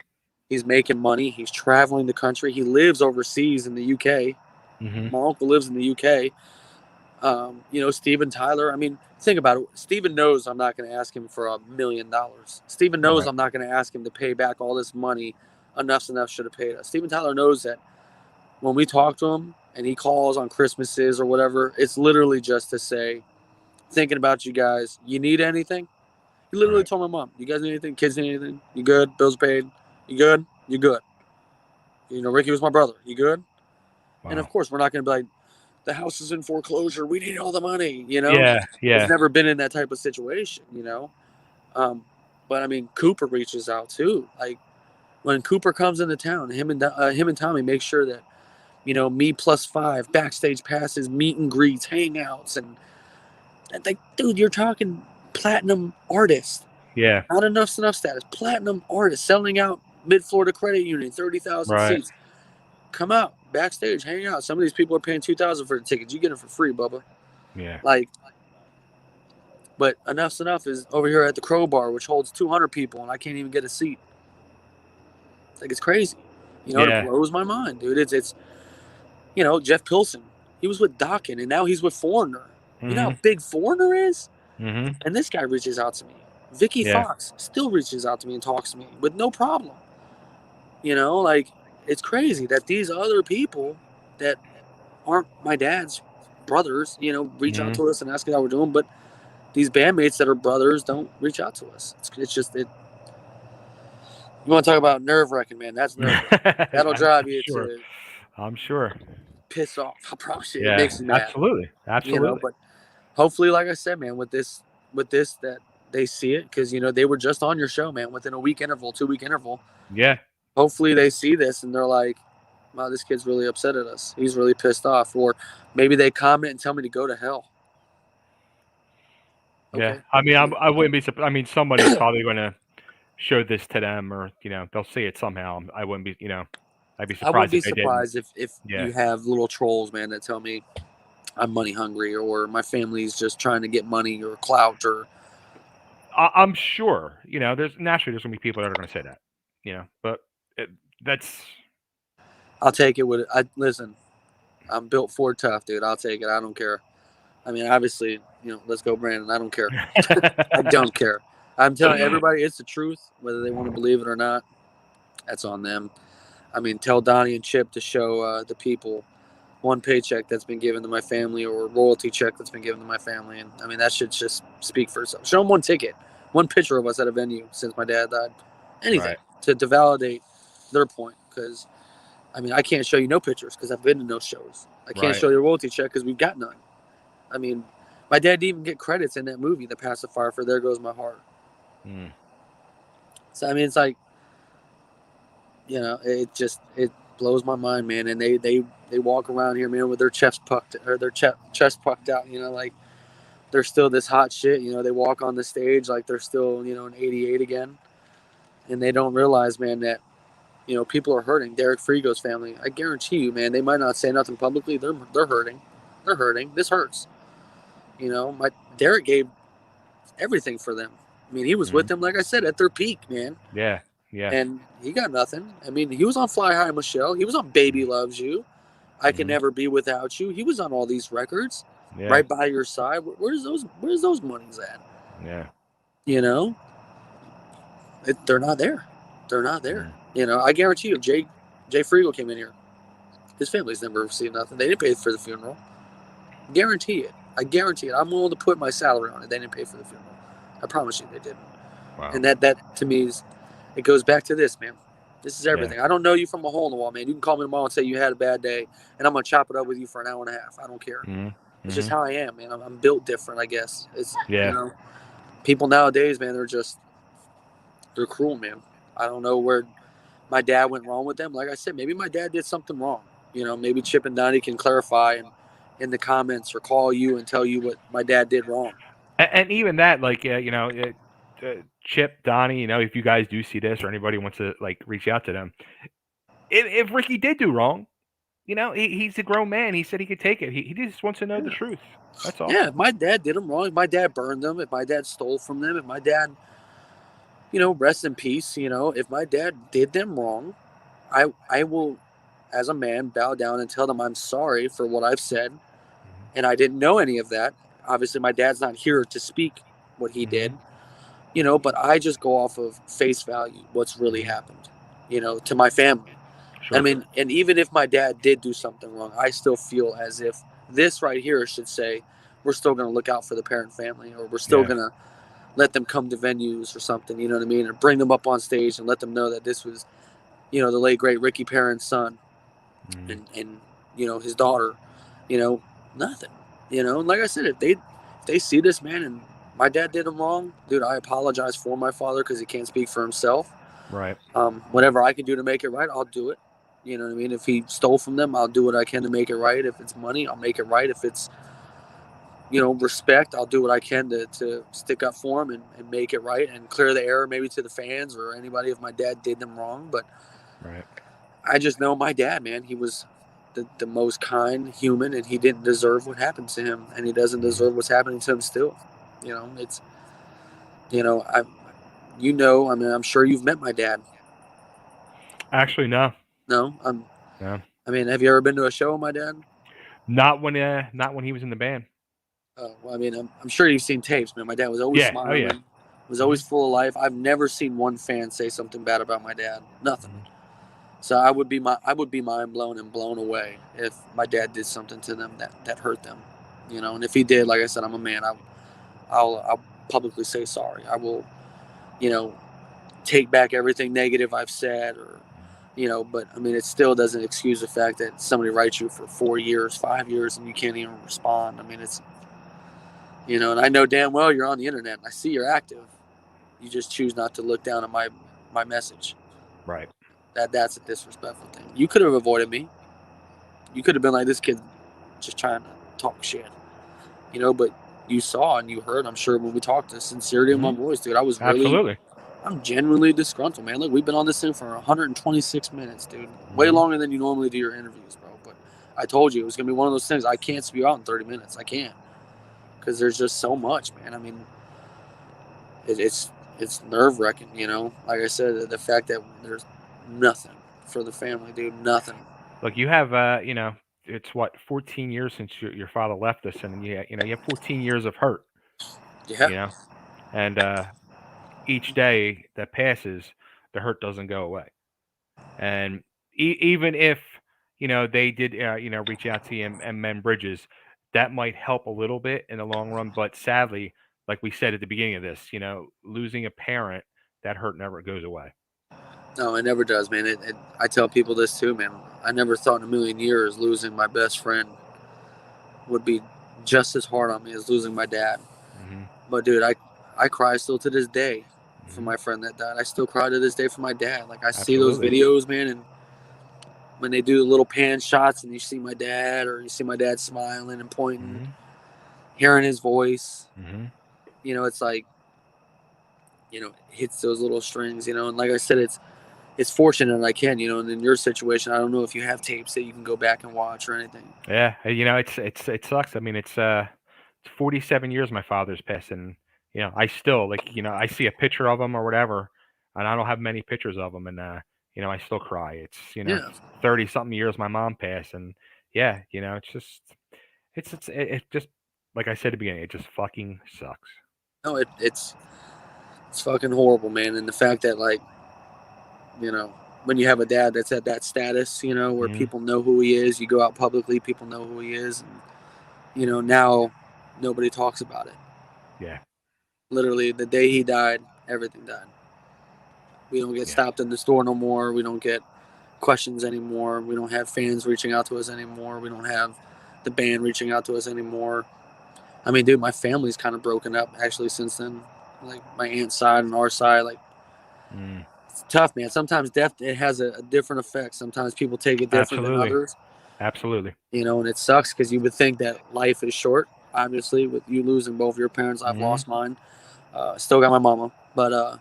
he's making money. He's traveling the country. He lives overseas in the UK. My uncle lives in the UK. You know, Steven Tyler. I mean, think about it. Steven knows I'm not going to ask him for $1 million. Steven knows I'm not going to ask him to pay back all this money. Enuff Z'Nuff should have paid us. Steven Tyler knows that when we talk to him and he calls on Christmases or whatever, it's literally just to say, thinking about you guys. You need anything? He literally told my mom, you guys need anything? Kids need anything? You good? Bills paid? You good? You good? You know, Ricky was my brother. You good? Wow. And of course, we're not going to be like, the house is in foreclosure. We need all the money, you know? Yeah, yeah. It's never been in that type of situation, you know? But I mean, Cooper reaches out too. Like when Cooper comes into town, him and Tommy make sure that, you know, me +5, backstage passes, meet and greets, hangouts, and like, dude, you're talking platinum artist. Yeah. Not Enuff Z'Nuff status. Platinum artist selling out Mid-Florida Credit Union, 30,000 Right. seats. Come out backstage, hang out. Some of these people are paying $2,000 for the tickets. You get them for free, Bubba. Yeah. Like, but Enuff Z'Nuff is over here at the Crowbar, which holds 200 people, and I can't even get a seat. Like, it's crazy. You know, Yeah. it blows my mind, dude. It's you know, Jeff Pilson. He was with Dokken, and now he's with Foreigner. Mm-hmm. You know how big Foreigner is? Mm-hmm. And this guy reaches out to me. Vicky Fox still reaches out to me and talks to me with no problem. You know, like, it's crazy that these other people that aren't my dad's brothers, you know, reach out to us and ask us how we're doing, but these bandmates that are brothers don't reach out to us. It's just, you want to talk about nerve-wracking, man, that's nerve-wracking. That'll drive you to I'm sure. piss off. I promise you. Yeah, It makes me mad. absolutely. You know, but hopefully, like I said, man, with this that they see it, because, you know, they were just on your show, man, within a week interval, 2-week interval. Yeah. Hopefully they see this and they're like, wow, this kid's really upset at us. He's really pissed off. Or maybe they comment and tell me to go to hell. Okay. Yeah. I mean, I wouldn't be surprised. I mean, somebody's probably going to show this to them, or, you know, they'll see it somehow. I wouldn't be, you know, I'd be surprised. I wouldn't be surprised if you have little trolls, man, that tell me I'm money hungry, or my family's just trying to get money or clout, or. I'm sure, you know, there's going to be people that are going to say that, you know, but that's. I'll take it with it. Listen, I'm built for tough, dude. I'll take it. I don't care. I mean, obviously, you know, let's go, Brandon. I don't care. I don't care. I'm telling everybody it's the truth, whether they want to believe it or not. That's on them. I mean, tell Donnie and Chip to show the people one paycheck that's been given to my family, or a royalty check that's been given to my family. And I mean, that should just speak for itself. Show them one ticket, one picture of us at a venue since my dad died. Anything to validate their point. Because, I mean, I can't show you no pictures because I've been to no shows. I can't show you a royalty check because we've got none. I mean, my dad didn't even get credits in that movie, The Pacifier, for There Goes My Heart. So, I mean, it's like, you know, it blows my mind, man. And they walk around here, man, with their chest puffed out, you know, like they're still this hot shit. You know, they walk on the stage like they're still, you know, in '88 again. And they don't realize, man, that, you know, people are hurting. Derek Frigo's family, I guarantee you, man, they might not say nothing publicly. They're hurting. They're hurting. This hurts. You know, Derek gave everything for them. I mean, he was with them, like I said, at their peak, man. Yeah, yeah. And he got nothing. I mean, he was on Fly High Michelle. He was on Baby Loves You. I Can Never Be Without You. He was on all these records, right by your side. Where's those monies at? Yeah. You know, they're not there. They're not there. You know, I guarantee you, Jay Frigo came in here. His family's never received nothing. They didn't pay for the funeral. Guarantee it. I guarantee it. I'm willing to put my salary on it. They didn't pay for the funeral. I promise you they didn't. Wow. And that to me it goes back to this, man. This is everything. I don't know you from a hole in the wall, man. You can call me tomorrow and say you had a bad day, and I'm going to chop it up with you for an hour and a half. I don't care. It's just how I am, man. I'm built different, I guess. It's, you know, people nowadays, man, they're cruel, man. I don't know where my dad went wrong with them. Like I said, maybe my dad did something wrong. You know, maybe Chip and Donnie can clarify in the comments or call you and tell you what my dad did wrong. And even that, like, you know, Chip, Donnie, you know, if you guys do see this or anybody wants to, like, reach out to them, if Ricky did do wrong, you know, he's a grown man. He said he could take it. He just wants to know the truth. That's all. Yeah, if my dad did them wrong, if my dad burned them, if my dad stole from them, if my dad, you know, rest in peace, you know, if my dad did them wrong, I will, as a man, bow down and tell them I'm sorry for what I've said. And I didn't know any of that. Obviously, my dad's not here to speak what he did, you know, but I just go off of face value, what's really happened, you know, to my family. Sure. I mean, and even if my dad did do something wrong, I still feel as if this right here should say, we're still going to look out for the parent family, or we're still going to let them come to venues or something, you know what I mean? Or bring them up on stage and let them know that this was, you know, the late, great Ricky Perrin's son and, you know, his daughter, you know, Nothing. You know, and like I said, if they see this, man, and my dad did him wrong, dude, I apologize for my father because he can't speak for himself. Right. Whatever I can do to make it right, I'll do it. You know what I mean? If he stole from them, I'll do what I can to make it right. If it's money, I'll make it right. If it's, you know, respect, I'll do what I can to stick up for him and make it right and clear the error maybe to the fans or anybody if my dad did them wrong. But right. I just know my dad, man, he was the most kind human, and he didn't deserve what happened to him, and he doesn't deserve what's happening to him still. You know, it's, you know, I mean, I'm sure you've met my dad. Actually, no. No? No. I mean, have you ever been to a show with my dad? Not when he was in the band. Well, I mean, I'm sure you've seen tapes, man. My dad was always smiling. Oh, yeah. Was always full of life. I've never seen one fan say something bad about my dad. Nothing. So I would be mind blown and blown away if my dad did something to them that hurt them, you know. And if he did, like I said, I'm a man. I'll publicly say sorry. I will, you know, take back everything negative I've said, or, you know. But I mean, it still doesn't excuse the fact that somebody writes you for 4 years, 5 years, and you can't even respond. I mean, it's, you know, and I know damn well you're on the internet. And I see you're active. You just choose not to look down at my message. Right. That's a disrespectful thing. You could have avoided me. You could have been like, this kid just trying to talk shit, you know. But you saw and you heard, I'm sure, when we talked, the sincerity of my voice, dude. I was really, I'm genuinely disgruntled, man. Look, we've been on this thing for 126 minutes, dude. Way longer than you normally do your interviews, bro. But I told you it was gonna be one of those things. I can't spew out in 30 minutes. I can't, because there's just so much, man. I mean, it's nerve wracking, you know. Like I said, the fact that there's nothing for the family, dude. Nothing. Look, you have, you know, it's what, 14 years since your father left us, and you have 14 years of hurt. Yeah. You know, and each day that passes, the hurt doesn't go away. And even if, you know, they did, you know, reach out to you and mend bridges, that might help a little bit in the long run. But sadly, like we said at the beginning of this, you know, losing a parent, that hurt never goes away. No, it never does, man. I tell people this too, man. I never thought in a million years losing my best friend would be just as hard on me as losing my dad. But dude, I cry still to this day for my friend that died. I still cry to this day for my dad. Like, I see those videos, man, and when they do the little pan shots and you see my dad, or you see my dad smiling and pointing, hearing his voice, you know, it's like, you know, it hits those little strings, you know. And like I said, it's fortunate I can, you know. And in your situation, I don't know if you have tapes that you can go back and watch or anything. Yeah, you know, it sucks. I mean, it's 47 years my father's passed, and you know, I still, like, you know, I see a picture of him or whatever, and I don't have many pictures of him, and you know, I still cry. It's, you know, 30 something years my mom passed, and yeah, you know, it's just it just, like I said at the beginning, it just fucking sucks. No, it's fucking horrible, man. And the fact that, like, you know, when you have a dad that's at that status, you know, where people know who he is, you go out publicly, people know who he is, and, you know, now nobody talks about it. Yeah. Literally, the day he died, everything died. We don't get stopped in the store no more. We don't get questions anymore. We don't have fans reaching out to us anymore. We don't have the band reaching out to us anymore. I mean, dude, my family's kind of broken up actually since then. Like, my aunt's side and our side, like, it's tough, man. Sometimes death, it has a different effect. Sometimes people take it different than others. Absolutely. You know, and it sucks because you would think that life is short. Obviously, with you losing both your parents, I've lost mine. Still got my mama, but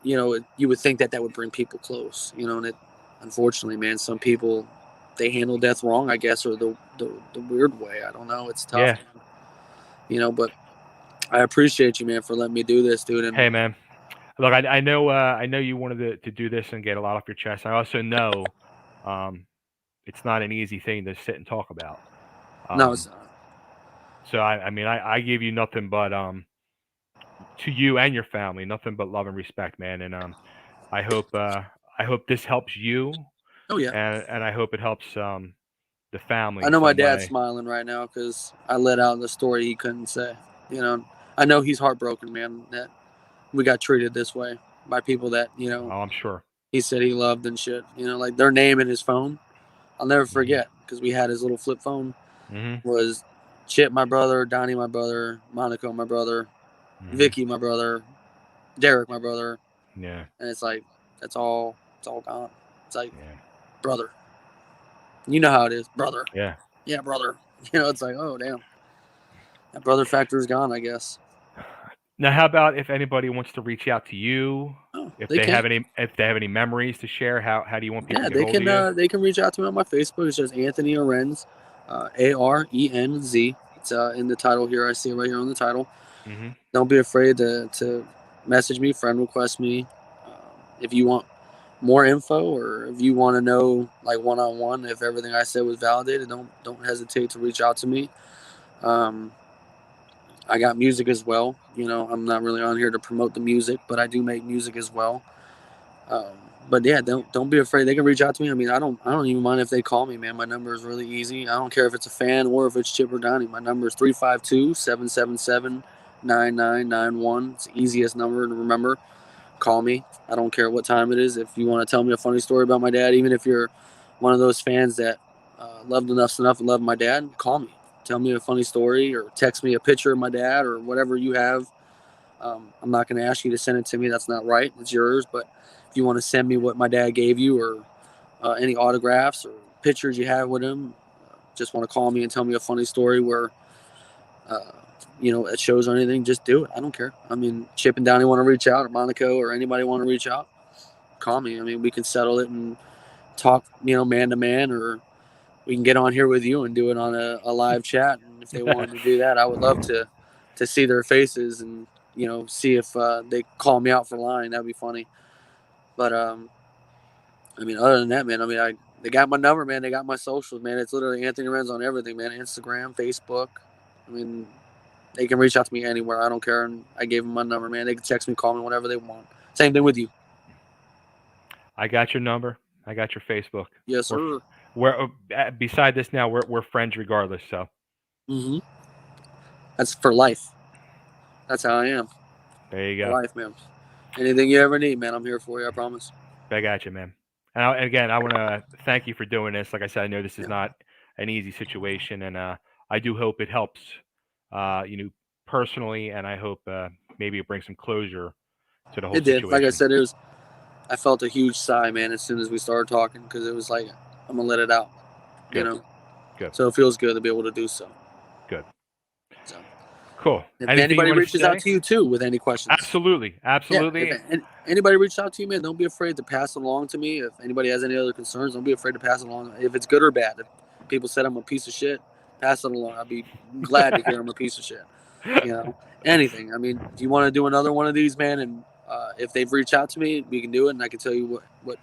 you know, you would think that would bring people close. You know, and unfortunately, man, some people, they handle death wrong, I guess, or the weird way. I don't know. It's tough. Yeah. Man. You know, but I appreciate you, man, for letting me do this, dude. And hey, man. Look, I know you wanted to do this and get a lot off your chest. I also know it's not an easy thing to sit and talk about. No, it's not. So I mean, I give you nothing but to you and your family, nothing but love and respect, man. And I hope this helps you. Oh yeah. And I hope it helps the family. I know my dad's smiling right now because I let out the story he couldn't say. You know, I know he's heartbroken, man, that we got treated this way by people that, you know. Oh, I'm sure. He said he loved and shit. You know, like their name in his phone, I'll never forget, because we had his little flip phone. was Chip, my brother, Donnie, my brother, Monaco, my brother, Vicky, my brother, Derek, my brother. Yeah. And it's like, it's all gone. It's like, brother. You know how it is, brother. Yeah. Yeah, brother. You know, it's like, oh, damn. That brother factor is gone, I guess. Now, how about if anybody wants to reach out to you? If they have any memories to share, how do you want people to get hold of you? They can reach out to me on my Facebook. It's just Anthony Arenz, Arenz. It's in the title here. I see it right here on the title. Don't be afraid to message me, friend request me. If you want more info or if you want to know like one-on-one if everything I said was validated, don't hesitate to reach out to me. I got music as well. You know, I'm not really on here to promote the music, but I do make music as well. But yeah, don't be afraid. They can reach out to me. I mean, I don't even mind if they call me, man. My number is really easy. I don't care if it's a fan or if it's Chip or Donnie. My number is 352-777-9991. It's the easiest number to remember. Call me. I don't care what time it is. If you want to tell me a funny story about my dad, even if you're one of those fans that loved Enuff Z'Nuff and loved my dad, call me. Tell me a funny story or text me a picture of my dad or whatever you have. I'm not going to ask you to send it to me. That's not right. It's yours. But if you want to send me what my dad gave you or any autographs or pictures you have with him, just want to call me and tell me a funny story where, it shows or anything, just do it. I don't care. I mean, Chip and Downey want to reach out or Monaco or anybody want to reach out, call me. I mean, we can settle it and talk, man to man, or we can get on here with you and do it on a live chat. And if they wanted to do that, I would love to see their faces and, see if they call me out for lying. That'd be funny. But, I mean, other than that, man, I mean, they got my number, man. They got my socials, man. It's literally Anthony Arenez on everything, man. Instagram, Facebook. I mean, they can reach out to me anywhere. I don't care. And I gave them my number, man. They can text me, call me, whatever they want. Same thing with you. I got your number. I got your Facebook. Yes, sir. We're beside this now. We're friends regardless. So. That's for life. That's how I am. There you go. For life, man. Anything you ever need, man, I'm here for you. I promise. I got you, man. And again, I want to thank you for doing this. Like I said, I know this is not an easy situation, and I do hope it helps, personally, and I hope maybe it brings some closure to the whole situation. It did. Like I said, I felt a huge sigh, man, as soon as we started talking, because it was like, I'm going to let it out, Good. So it feels good to be able to do so. Good. So. Cool. If anybody reaches out to you, too, with any questions. Absolutely. Yeah, if anybody reaches out to you, man, don't be afraid to pass it along to me. If anybody has any other concerns, don't be afraid to pass it along. If it's good or bad. If people said I'm a piece of shit, pass it along. I'll be glad to hear I'm a piece of shit. Anything. I mean, do you want to do another one of these, man? And if they've reached out to me, we can do it, and I can tell you what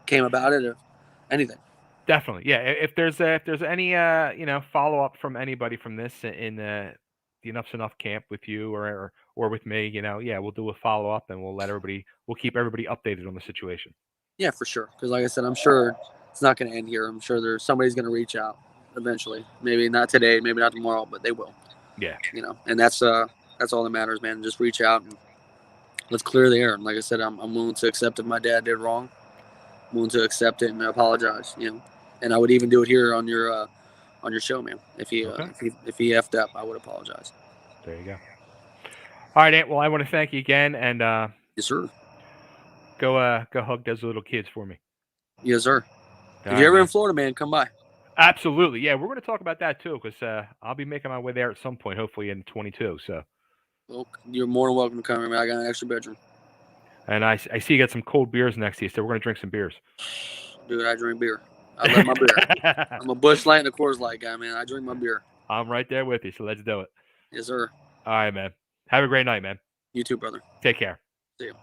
came about it, or anything. Definitely, yeah. If there's any follow up from anybody from this in the Enuff Z'Nuff camp with you or with me, we'll do a follow up and we'll keep everybody updated on the situation. Yeah, for sure. Because like I said, I'm sure it's not going to end here. I'm sure somebody's going to reach out eventually. Maybe not today, maybe not tomorrow, but they will. Yeah. And that's all that matters, man. Just reach out and let's clear the air. And like I said, I'm willing to accept if my dad did wrong. I'm willing to accept it and apologize. And I would even do it here on your show, man. If he effed up, I would apologize. There you go. All right, Ant. Well, I want to thank you again, and yes, sir. Go hug those little kids for me. Yes, sir. If you're ever in Florida, man, come by. Absolutely, yeah. We're going to talk about that too, because I'll be making my way there at some point, hopefully in 22. So. Well, you're more than welcome to come, man. I got an extra bedroom. And I see you got some cold beers next to you, so we're going to drink some beers. Dude, I drink beer. I love my beer. I'm a Busch Light and a Coors Light guy, man. I drink my beer. I'm right there with you, so let's do it. Yes, sir. All right, man. Have a great night, man. You too, brother. Take care. See you.